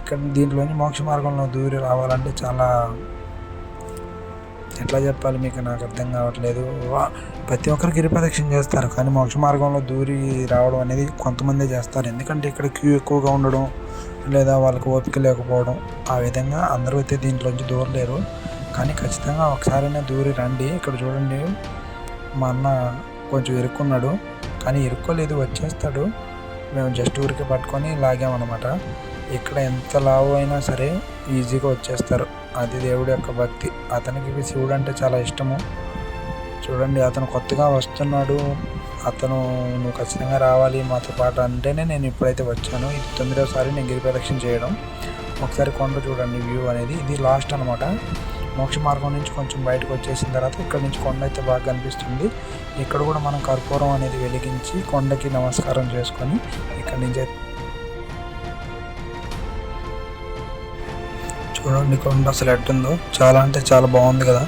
ఇక్కడ దీంట్లోంచి మోక్ష మార్గంలో దూరి రావాలంటే చాలా, ఎట్లా చెప్పాలి మీకు, నాకు అర్థం కావట్లేదు. ప్రతి ఒక్కరు గిరి ప్రదక్షిణ చేస్తారు, కానీ మోక్ష మార్గంలో దూరి రావడం అనేది కొంతమందే చేస్తారు. ఎందుకంటే ఇక్కడ క్యూ ఎక్కువగా ఉండడం, లేదా వాళ్ళకి ఓపిక లేకపోవడం, ఆ విధంగా అందరూ అయితే దీంట్లోంచి దూరలేరు. కానీ ఖచ్చితంగా ఒకసారైనా దూరి రండి. ఇక్కడ చూడండి, మా అన్న కొంచెం ఇరుక్కున్నాడు, కానీ ఇరుక్కోలేదు, వచ్చేస్తాడు. మేము జస్ట్ ఊరికి పట్టుకొని లాగామన్నమాట. ఇక్కడ ఎంత లావు అయినా సరే ఈజీగా వచ్చేస్తారు. అది దేవుడి యొక్క భక్తి. అతనికి శివుడు అంటే చాలా ఇష్టము. చూడండి, అతను కొత్తగా వస్తున్నాడు. అతను నువ్వు ఖచ్చితంగా రావాలి మాతో పాటు అంటేనే నేను ఇప్పుడైతే వచ్చాను. ఇది 9వ నేను గిరి ప్రదక్షిణ చేయడం. ఒకసారి కొండ చూడండి, వ్యూ అనేది ఇది లాస్ట్ అనమాట. మోక్ష మార్గం నుంచి కొంచెం బయటకు వచ్చేసిన తర్వాత ఇక్కడ నుంచి కొండ అయితే బాగా కనిపిస్తుంది. ఇక్కడ కూడా మనం కర్పూరం అనేది వెలిగించి కొండకి నమస్కారం చేసుకొని ఇక్కడ నుంచి చూడండి కొండ అసలు ఎట్టుందో, చాలా అంటే చాలా బాగుంది కదా.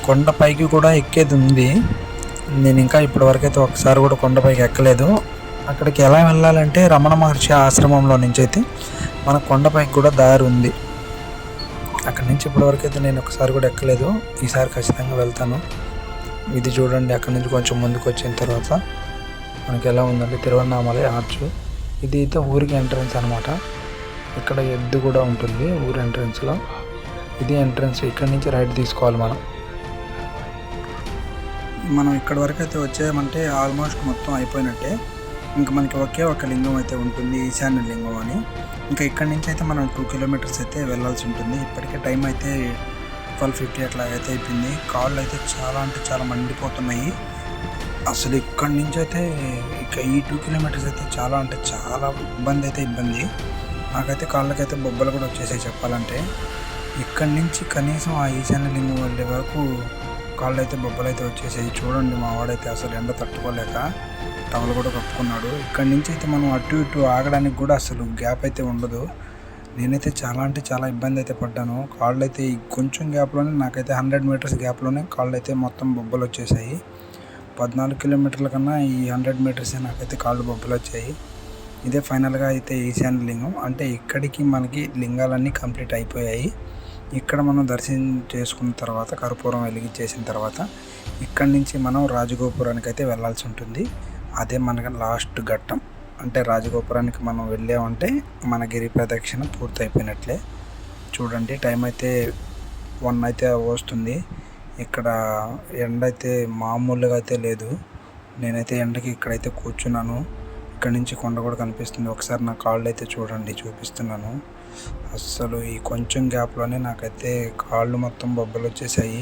కొండ పైకి కూడా ఎక్కేది ఉంది. నేను ఇంకా ఇప్పటివరకు అయితే ఒకసారి కూడా కొండపైకి ఎక్కలేదు. అక్కడికి ఎలా వెళ్ళాలంటే రమణ మహర్షి ఆశ్రమంలో నుంచి అయితే మన కొండపైకి కూడా దారి ఉంది. అక్కడి నుంచి ఇప్పటివరకు అయితే నేను ఒకసారి కూడా ఎక్కలేదు. ఈసారి ఖచ్చితంగా వెళ్తాను. ఇది చూడండి, అక్కడి నుంచి కొంచెం ముందుకు వచ్చిన తర్వాత మనకి ఎలా ఉందంటే తిరువన్నామలై ఆర్చ్. ఇది అయితే ఊరికి ఎంట్రన్స్ అనమాట. ఇక్కడ ఎద్దు కూడా ఉంటుంది ఊరి ఎంట్రన్స్లో. ఇది ఎంట్రన్స్. ఇక్కడ నుంచి రైట్ తీసుకోవాలి మనం ఇక్కడ వరకు అయితే వచ్చామంటే ఆల్మోస్ట్ మొత్తం అయిపోయినట్టే. ఇంకా మనకి ఒకే ఒక లింగం అయితే ఉంటుంది, ఈశాన్య లింగం అని. ఇంకా ఇక్కడ నుంచి అయితే మనం 2 కిలోమీటర్స్ అయితే వెళ్ళాల్సి ఉంటుంది. ఇప్పటికే టైం అయితే 12:50 అట్లా అయితే అయిపోయింది. కాళ్ళు అయితే చాలా అంటే చాలా మండిపోతున్నాయి అసలు. ఇక్కడి నుంచి అయితే ఇక ఈ 2 కిలోమీటర్స్ అయితే చాలా అంటే చాలా ఇబ్బంది. నాకైతే కాళ్ళకైతే బొబ్బలు కూడా వచ్చేసాయి చెప్పాలంటే. ఇక్కడి నుంచి కనీసం ఆ ఈశాన్య లింగం వెళ్ళే వరకు కాళ్ళు అయితే బొబ్బలు అయితే వచ్చేసాయి. చూడండి, మా వాడైతే అసలు ఎండ తట్టుకోలేక టవల్ కూడా కప్పుకున్నాడు. ఇక్కడి నుంచి అయితే మనం అటు ఇటు ఆగడానికి కూడా అసలు గ్యాప్ అయితే ఉండదు. నేనైతే చాలా అంటే చాలా ఇబ్బంది అయితే పడ్డాను. కాళ్ళు అయితే ఈ కొంచెం గ్యాప్లోనే నాకైతే 100 మీటర్స్ గ్యాప్లోనే కాళ్ళు అయితే మొత్తం బొబ్బలు వచ్చేసాయి. 14 కిలోమీటర్ల కన్నా ఈ 100 మీటర్సే నాకైతే కాళ్ళు బొబ్బలు వచ్చాయి. ఇదే ఫైనల్గా అయితే ఈశాన్య లింగం. అంటే ఇక్కడికి మనకి లింగాలన్నీ కంప్లీట్ అయిపోయాయి. ఇక్కడ మనం దర్శనం చేసుకున్న తర్వాత కర్పూరం వెలిగించేసిన తర్వాత ఇక్కడి నుంచి మనం రాజగోపురానికి అయితే వెళ్ళాల్సి ఉంటుంది. అదే మనకి లాస్ట్ ఘట్టం. అంటే రాజగోపురానికి మనం వెళ్ళామంటే మన గిరి ప్రదక్షిణ పూర్తయిపోయినట్లే. చూడండి, టైం అయితే 1 అయితే వస్తుంది. ఇక్కడ ఎండ అయితే మామూలుగా అయితే లేదు. నేనైతే ఎండకి ఇక్కడైతే కూర్చున్నాను. ఇక్కడ నుంచి కొండ కూడా కనిపిస్తుంది. ఒకసారి నా కాళ్ళు అయితే చూడండి, చూపిస్తున్నాను. అస్సలు ఈ కొంచెం గ్యాప్లోనే నాకైతే కాళ్ళు మొత్తం బొబ్బలు వచ్చేసాయి.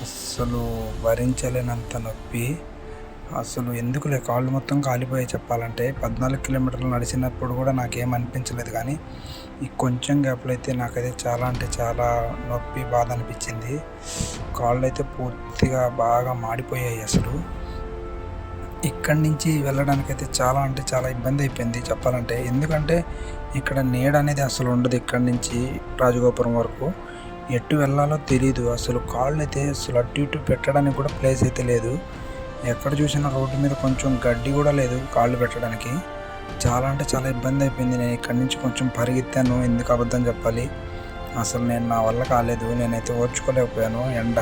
అస్సలు భరించలేనంత నొప్పి. అసలు ఎందుకులే, కాళ్ళు మొత్తం కాలిపోయాయి చెప్పాలంటే. 14 కిలోమీటర్లు నడిచినప్పుడు కూడా నాకేం అనిపించలేదు, కానీ ఈ కొంచెం గ్యాప్లో అయితే నాకైతే చాలా అంటే చాలా నొప్పి, బాధ అనిపించింది. కాళ్ళు అయితే పూర్తిగా బాగా మాడిపోయాయి అసలు. ఇక్కడి నుంచి వెళ్ళడానికైతే చాలా అంటే చాలా ఇబ్బంది అయిపోయింది చెప్పాలంటే. ఎందుకంటే ఇక్కడ నీడ అనేది అసలు ఉండదు. ఇక్కడి నుంచి రాజగోపురం వరకు ఎటు వెళ్ళాలో తెలీదు అసలు. కాళ్ళు అయితే అసలు అటు ఇటు పెట్టడానికి కూడా ప్లేస్ అయితే లేదు. ఎక్కడ చూసినా రోడ్డు మీద కొంచెం గడ్డి కూడా లేదు కాళ్ళు పెట్టడానికి. చాలా అంటే చాలా ఇబ్బంది అయిపోయింది. నేను ఇక్కడి నుంచి కొంచెం పరిగెత్తాను, ఎందుకు అబద్ధం చెప్పాలి. అసలు నా వల్ల కాలేదు. నేనైతే ఓర్చుకోలేకపోయాను ఎండ.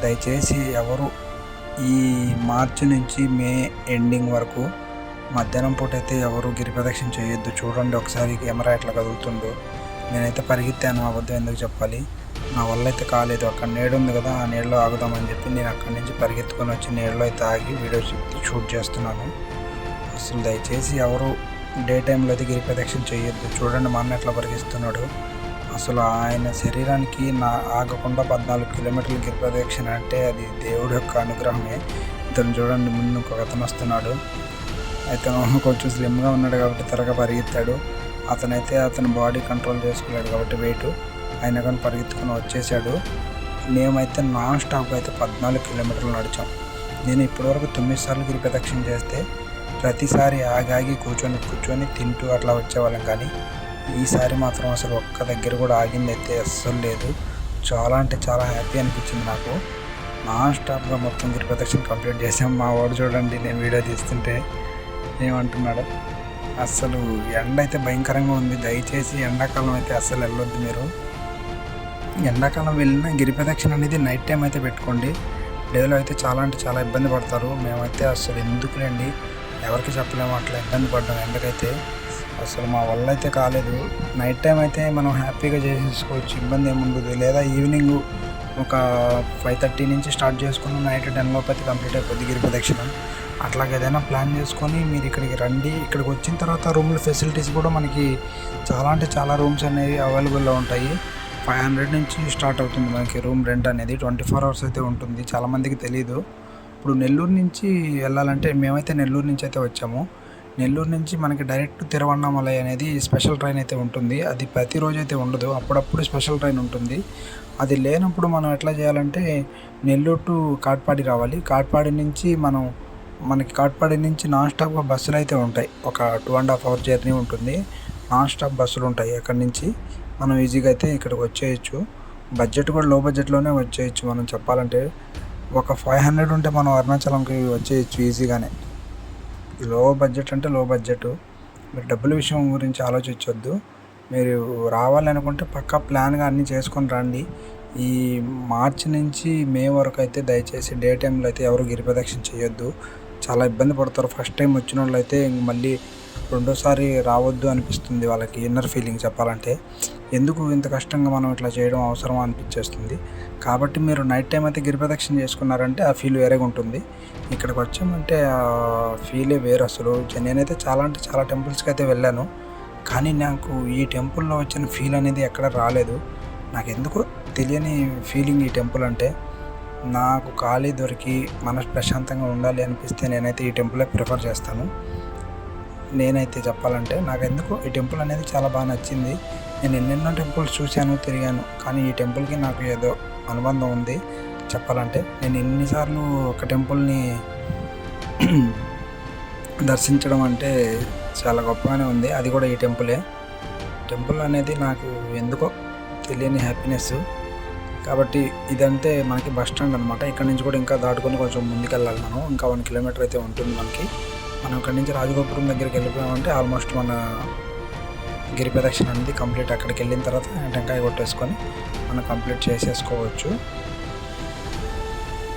దయచేసి ఎవరు ఈ మార్చి నుంచి మే ఎండింగ్ వరకు మధ్యాహ్నం పూట అయితే ఎవరు గిరి ప్రదక్షిణ చేయొద్దు. చూడండి ఒకసారి కెమెరా ఎట్లా కదులుతుందో. నేనైతే పరిగెత్తాను, అబద్ధం ఎందుకు చెప్పాలి. నా వల్ల అయితే కాలేదు. అక్కడ నీడ ఉంది కదా, ఆ నీడలో ఆగుదామని చెప్పి నేను అక్కడి నుంచి పరిగెత్తుకొని వచ్చి నీడలో అయితే ఆగి వీడియో షూట్ చేస్తున్నాను. అసలు దయచేసి ఎవరు డే టైంలో అయితే గిరి ప్రదక్షిణ చేయొద్దు. చూడండి మా అన్న ఎట్లా పరిగెత్తున్నాడు. అసలు ఆయన శరీరానికి ఆగకుండా 14 కిలోమీటర్ల గిరి ప్రదక్షిణ అంటే అది దేవుడి యొక్క అనుగ్రహమే. ఇతను చూడండి, ముందు ఇంకొక అతను వస్తున్నాడు. అతను కొంచెం స్లిమ్గా ఉన్నాడు కాబట్టి త్వరగా పరిగెత్తాడు. అతని బాడీ కంట్రోల్ చేసుకోలేడు కాబట్టి వెయిట్ అయినా కానీ పరిగెత్తుకొని వచ్చేసాడు. మేమైతే నాన్ స్టాప్గా అయితే 14 కిలోమీటర్లు నడిచాం. నేను ఇప్పటివరకు 9 సార్లు గిరి ప్రదక్షిణ చేస్తే ప్రతిసారి ఆగి కూర్చొని తింటూ అట్లా వచ్చేవాళ్ళం. కానీ ఈసారి మాత్రం అసలు ఒక్క దగ్గర కూడా ఆగింది అయితే అస్సలు లేదు. చాలా అంటే చాలా హ్యాపీ అనిపించింది నాకు. నాన్ స్టాప్గా మొత్తం గిరి ప్రదక్షిణ కంప్లీట్ చేసాం. మా వాడు చూడండి, నేను వీడియో తీస్తుంటే ఏమంటున్నాడు. అస్సలు ఎండ అయితే భయంకరంగా ఉంది. దయచేసి ఎండాకాలం అయితే అస్సలు వెళ్ళొద్దు మీరు. ఎండాకాలం వెళ్ళిన గిరి ప్రదక్షిణ అనేది నైట్ టైం అయితే పెట్టుకోండి. డేలో అయితే చాలా అంటే చాలా ఇబ్బంది పడతారు. మేమైతే అస్సలు ఎందుకులేండి, ఎవరికి చెప్పలేము అట్లా ఇబ్బంది పడ్డాం ఎండకైతే. అసలు మా వల్ల అయితే కాలేదు. నైట్ టైం అయితే మనం హ్యాపీగా చేసేసుకోవచ్చు, ఇబ్బంది ఏముండదు. లేదా ఈవినింగ్ ఒక 5:30 నుంచి స్టార్ట్ చేసుకుని నైట్ 10 లోపు అయితే కంప్లీట్ అయిపోద్ది గిరి ప్రదక్షిణ. అట్లాగే ఏదైనా ప్లాన్ చేసుకొని మీరు ఇక్కడికి రండి. ఇక్కడికి వచ్చిన తర్వాత రూమ్ల ఫెసిలిటీస్ కూడా మనకి చాలా అంటే చాలా రూమ్స్ అనేవి అవైలబుల్లో ఉంటాయి. 500 నుంచి స్టార్ట్ అవుతుంది మనకి రూమ్ రెంట్ అనేది. 24 అవర్స్ అయితే ఉంటుంది. చాలామందికి తెలీదు. ఇప్పుడు నెల్లూరు నుంచి వెళ్ళాలంటే మేమైతే నెల్లూరు నుంచి అయితే వచ్చాము. నెల్లూరు నుంచి మనకి డైరెక్ట్ తిరువన్నామలై అనేది స్పెషల్ ట్రైన్ అయితే ఉంటుంది. అది ప్రతిరోజు అయితే ఉండదు, అప్పుడప్పుడు స్పెషల్ ట్రైన్ ఉంటుంది. అది లేనప్పుడు మనం ఎట్లా చేయాలంటే నెల్లూరు టు కాట్పాడి రావాలి. మనకి కాట్పాడి నుంచి నాన్ స్టాప్గా బస్సులు అయితే ఉంటాయి. ఒక 2.5 అవర్ జర్నీ ఉంటుంది. నాన్ స్టాప్ బస్సులు ఉంటాయి. అక్కడి నుంచి మనం ఈజీగా అయితే ఇక్కడికి వచ్చేయచ్చు. బడ్జెట్ కూడా లో బడ్జెట్లోనే వచ్చేయచ్చు. మనం చెప్పాలంటే ఒక 500 ఉంటే మనం అరుణాచలంకి వచ్చేయచ్చు ఈజీగానే. లో బడ్జెట్ అంటే లో బడ్జెట్. మీరు డబ్బుల విషయం గురించి ఆలోచించొద్దు. మీరు రావాలనుకుంటే పక్కా ప్లాన్గా అన్నీ చేసుకొని రండి. ఈ మార్చి నుంచి మే వరకు అయితే దయచేసి డే టైంలో అయితే ఎవరు గిరి ప్రదక్షిణ చేయొద్దు. చాలా ఇబ్బంది పడతారు. ఫస్ట్ టైం వచ్చిన వాళ్ళు అయితే మళ్ళీ రెండోసారి రావద్దు అనిపిస్తుంది వాళ్ళకి. ఇన్నర్ ఫీలింగ్ చెప్పాలంటే, ఎందుకు ఇంత కష్టంగా మనం ఇట్లా చేయడం అవసరమా అనిపించేస్తుంది. కాబట్టి మీరు నైట్ టైం అయితే గిరి ప్రదక్షిణ చేసుకున్నారంటే ఆ ఫీల్ వేరేగా ఉంటుంది. ఇక్కడికి వచ్చామంటే ఆ ఫీలే వేరు అసలు. నేనైతే చాలా టెంపుల్స్కి అయితే వెళ్ళాను, కానీ నాకు ఈ టెంపుల్లో వచ్చిన ఫీల్ అనేది ఎక్కడ రాలేదు. నాకు ఎందుకో తెలియని ఫీలింగ్ ఈ టెంపుల్ అంటే. నాకు ఖాళీ దొరికి మనసు ప్రశాంతంగా ఉండాలి అనిపిస్తే నేనైతే ఈ టెంపులే ప్రిఫర్ చేస్తాను. నేనైతే చెప్పాలంటే నాకు ఎందుకో ఈ టెంపుల్ అనేది చాలా బాగా నచ్చింది. నేను ఎన్నెన్నో టెంపుల్స్ చూశాను, తిరిగాను, కానీ ఈ టెంపుల్కి నాకు ఏదో అనుబంధం ఉంది చెప్పాలంటే. నేను ఎన్నిసార్లు ఒక టెంపుల్ని దర్శించడం అంటే చాలా గొప్పగానే ఉంది. అది కూడా ఈ టెంపులే. టెంపుల్ అనేది నాకు ఎందుకో తెలియని హ్యాపీనెస్. కాబట్టి ఇదంటే మనకి బస్ స్టాండ్ అనమాట. ఇక్కడ నుంచి కూడా ఇంకా దాటుకొని కొంచెం ముందుకెళ్ళాలి మనం. ఇంకా 1 కిలోమీటర్ అయితే ఉంటుంది మనకి. మనం ఇక్కడ నుంచి రాజగోపురం దగ్గరికి వెళ్ళిపోయామంటే ఆల్మోస్ట్ మన గిరి ప్రదక్షిణ అనేది కంప్లీట్. అక్కడికి వెళ్ళిన తర్వాత టెంకాయ కొట్టేసుకొని మనం కంప్లీట్ చేసేసుకోవచ్చు.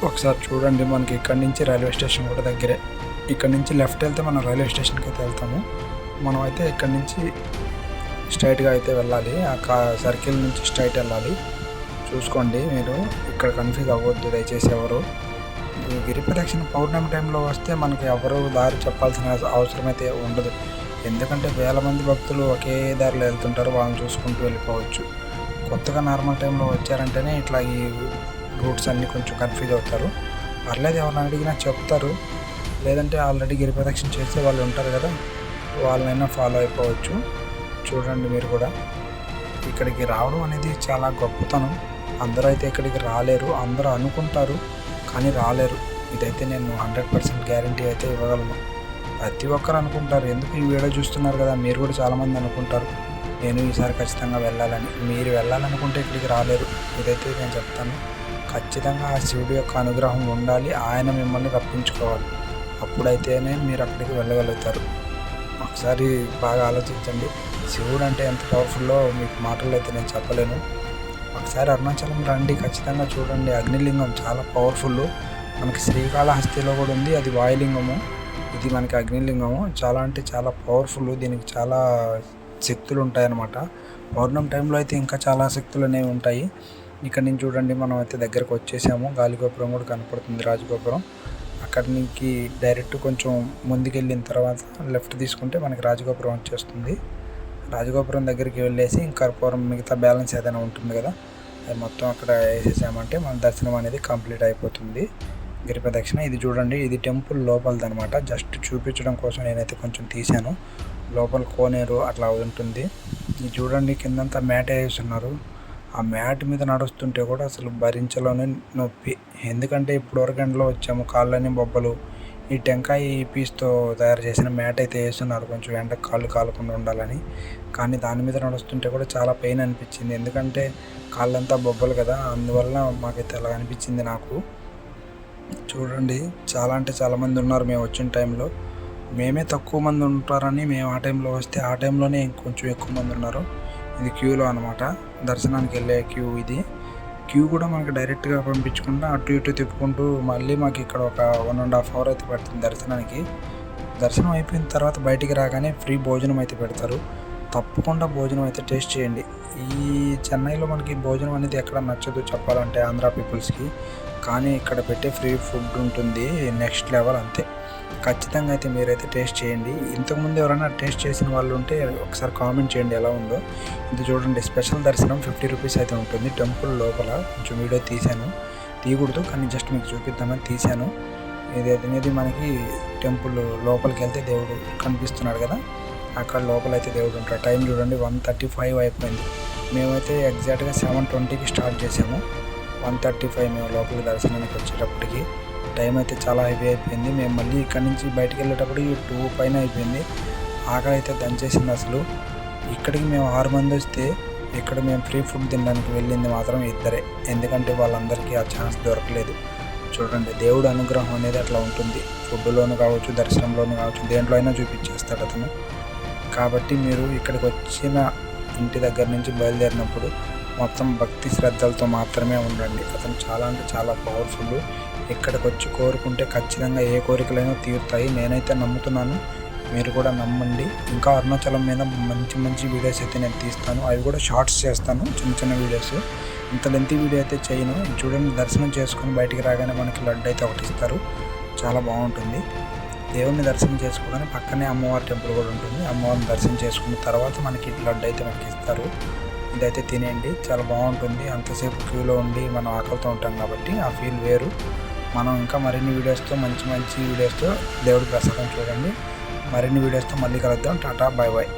ఒకసారి చూడండి, మనకి ఇక్కడ నుంచి రైల్వే స్టేషన్ కూడా దగ్గరే. ఇక్కడ నుంచి లెఫ్ట్ వెళ్తే మనం రైల్వే స్టేషన్కి అయితే వెళ్తాము. మనం అయితే ఇక్కడ నుంచి స్ట్రైట్గా అయితే వెళ్ళాలి. ఆ సర్కిల్ నుంచి స్ట్రైట్ వెళ్ళాలి. చూసుకోండి, మీరు ఇక్కడ కన్ఫ్యూజ్ అవ్వద్దు దయచేసి ఎవరు. ఈ గిరి ప్రదక్షిణ పౌర్ణమి టైంలో వస్తే మనకి ఎవరు దారి చెప్పాల్సిన అవసరం అయితే ఉండదు. ఎందుకంటే వేల మంది భక్తులు ఒకే దారిలో వెళ్తుంటారు, వాళ్ళని చూసుకుంటూ వెళ్ళిపోవచ్చు. కొత్తగా నార్మల్ టైంలో వచ్చారంటేనే ఇట్లా ఈ రూట్స్ అన్నీ కొంచెం కన్ఫ్యూజ్ అవుతారు. పర్లేదు, ఎవరిని అడిగినా చెప్తారు. లేదంటే ఆల్రెడీ గిరి ప్రదక్షిణ చేసే వాళ్ళు ఉంటారు కదా, వాళ్ళనైనా ఫాలో అయిపోవచ్చు. చూడండి, మీరు కూడా ఇక్కడికి రావడం అనేది చాలా గొప్పతనం. అందరూ అయితే ఇక్కడికి రాలేరు. అందరూ అనుకుంటారు కానీ రాలేరు. ఇదైతే నేను 100% గ్యారంటీ అయితే ఇవ్వగలను. ప్రతి ఒక్కరు అనుకుంటారు. ఎందుకు ఈ వీడియో చూస్తున్నారు కదా, మీరు కూడా చాలామంది అనుకుంటారు నేను ఈసారి ఖచ్చితంగా వెళ్ళాలని. మీరు వెళ్ళాలనుకుంటే ఇక్కడికి రాలేరు. ఇదైతే నేను చెప్తాను. ఖచ్చితంగా ఆ శివుడి యొక్క అనుగ్రహం ఉండాలి. ఆయన మిమ్మల్ని రప్పించుకోవాలి. అప్పుడైతేనే మీరు అక్కడికి వెళ్ళగలుగుతారు. ఒకసారి బాగా ఆలోచించండి. శివుడు అంటే ఎంత పవర్ఫుల్లో మీకు మాటల్లో అయితే నేను చెప్పలేను. ఒకసారి అరుణాచలం రండి, ఖచ్చితంగా చూడండి. అగ్నిలింగం చాలా పవర్ఫుల్. మనకి శ్రీకాళహస్తిలో కూడా ఉంది, అది వాయులింగము. ఇది మనకి అగ్నిలింగము. చాలా అంటే చాలా పవర్ఫుల్. దీనికి చాలా శక్తులు ఉంటాయన్నమాట. పౌర్ణమి టైంలో అయితే ఇంకా చాలా శక్తులు అనేవి ఉంటాయి. ఇక్కడ నుంచి చూడండి, మనం అయితే దగ్గరకు వచ్చేసాము. గాలిగోపురం కూడా కనపడుతుంది, రాజగోపురం. అక్కడి నుంచి డైరెక్ట్ కొంచెం ముందుకెళ్ళిన తర్వాత లెఫ్ట్ తీసుకుంటే మనకి రాజగోపురం వచ్చేస్తుంది. రాజగోపురం దగ్గరికి వెళ్ళేసి ఇంకా కర్పూరం మిగతా బ్యాలెన్స్ ఏదైనా ఉంటుంది కదా, అది మొత్తం అక్కడ వేసేసామంటే మన దర్శనం అనేది కంప్లీట్ అయిపోతుంది. గిరి ప్రదక్షిణ ఇది చూడండి, ఇది టెంపుల్ లోపలదనమాట. జస్ట్ చూపించడం కోసం నేనైతే కొంచెం తీశాను. లోపల కోనేరు అట్లా ఉంటుంది. ఇది చూడండి, కిందంతా మ్యాట్ వేస్తున్నారు. ఆ మ్యాట్ మీద నడుస్తుంటే కూడా అసలు భరించలోనే నొప్పి. ఎందుకంటే ఇప్పుడు వరకంట్లో వచ్చాము, కాళ్ళని బొబ్బలు. ఈ టెంకాయ పీస్తో తయారు చేసిన మ్యాట్ అయితే వేస్తున్నారు కొంచెం ఎండకు కాళ్ళు కాలకుండా ఉండాలని. కానీ దాని మీద నడుస్తుంటే కూడా చాలా పెయిన్ అనిపించింది. ఎందుకంటే కాళ్ళంతా బొబ్బలు కదా, అందువల్ల మాకైతే అలా అనిపించింది నాకు. చూడండి, చాలా అంటే చాలామంది ఉన్నారు మేము వచ్చిన టైంలో. మేమే తక్కువ మంది ఉంటారని మేము ఆ టైంలో వస్తే, ఆ టైంలోనే కొంచెం ఎక్కువ మంది ఉన్నారు. ఇది క్యూలో అనమాట, దర్శనానికి వెళ్ళే క్యూ. ఇది క్యూ కూడా మనకి డైరెక్ట్గా పంపించకుండా అటు ఇటు తిప్పుకుంటూ మళ్ళీ మాకు ఇక్కడ ఒక 1.5 hour అయితే పడుతుంది దర్శనానికి. దర్శనం అయిపోయిన తర్వాత బయటికి రాగానే ఫ్రీ భోజనం అయితే పెడతారు. తప్పకుండా భోజనం అయితే టేస్ట్ చేయండి. ఈ చెన్నైలో మనకి భోజనం అనేది ఎక్కడ నచ్చదు చెప్పాలంటే ఆంధ్ర పీపుల్స్కి, కానీ ఇక్కడ పెట్టే ఫ్రీ ఫుడ్ ఉంటుంది నెక్స్ట్ లెవెల్ అంతే. ఖచ్చితంగా అయితే మీరైతే టేస్ట్ చేయండి. ఇంతకుముందు ఎవరైనా టేస్ట్ చేసిన వాళ్ళు ఉంటే ఒకసారి కామెంట్ చేయండి ఎలా ఉందో. ఇది చూడండి, స్పెషల్ దర్శనం 50 రూపీస్ అయితే ఉంటుంది. టెంపుల్ లోపల కొంచెం వీడియో తీశాను, తీయకూడదు కానీ జస్ట్ మీకు చూపిద్దామని తీశాను. ఇది అనేది మనకి టెంపుల్ లోపలికి వెళ్తే దేవుడు కనిపిస్తున్నాడు కదా, అక్కడ లోపల అయితే దేవుడు ఉంటాడు. టైం చూడండి 1:35 అయిపోయింది. మేమైతే ఎగ్జాక్ట్గా 7:20కి స్టార్ట్ చేసాము. 1:35 మేము లోపలికి దర్శనానికి వచ్చేటప్పటికి. టైం అయితే చాలా హెవీ అయిపోయింది. మేము మళ్ళీ ఇక్కడ నుంచి బయటికి వెళ్ళేటప్పటికి 2 పైన అయిపోయింది. ఆకలి అయితే దంచేసింది అసలు. ఇక్కడికి మేము 6 మంది వస్తే ఇక్కడ మేము ఫ్రీ ఫుడ్ తినడానికి వెళ్ళింది మాత్రం 2. ఎందుకంటే వాళ్ళందరికీ ఆ ఛాన్స్ దొరకలేదు. చూడండి, దేవుడు అనుగ్రహం అనేది అట్లా ఉంటుంది. ఫుడ్లోను కావచ్చు, దర్శనంలోను కావచ్చు, దేంట్లో అయినా చూపించేస్తాడు అతను. కాబట్టి మీరు ఇక్కడికి వచ్చిన ఇంటి దగ్గర నుంచి బయలుదేరినప్పుడు మొత్తం భక్తి శ్రద్ధలతో మాత్రమే ఉండండి. అతను చాలా అంటే చాలా పవర్ఫుల్. ఇక్కడికి వచ్చి కోరుకుంటే ఖచ్చితంగా ఏ కోరికలైనా తీరుతాయి. నేనైతే నమ్ముతున్నాను, మీరు కూడా నమ్మండి. ఇంకా అరుణాచలం మీద మంచి మంచి వీడియోస్ అయితే నేను తీస్తాను. అవి కూడా షార్ట్స్ చేస్తాను, చిన్న చిన్న వీడియోస్. ఇంత లెంతీ వీడియో అయితే చేయను. చూడండి, దర్శనం చేసుకొని బయటికి రాగానే మనకి లడ్డు అయితే ఒకటి ఇస్తారు, చాలా బాగుంటుంది. దేవుడిని దర్శనం చేసుకోగానే పక్కనే అమ్మవారి టెంపుల్ కూడా ఉంటుంది. అమ్మవారిని దర్శనం చేసుకున్న తర్వాత మనకి లడ్డు అయితే మనకి ఇస్తారు. ఇదైతే తినేయండి, చాలా బాగుంటుంది. అంతసేపు క్యూలో ఉండి మనం ఆకలితో ఉంటాం కాబట్టి ఆ ఫీల్ వేరు. మనం ఇంకా మరిన్ని వీడియోస్తో మంచి మంచి వీడియోస్తో దేవుడి ప్రసాదం చూడండి. మరిన్ని వీడియోస్తో మళ్ళీ కలుద్దాం. టాటా, బాయ్ బాయ్.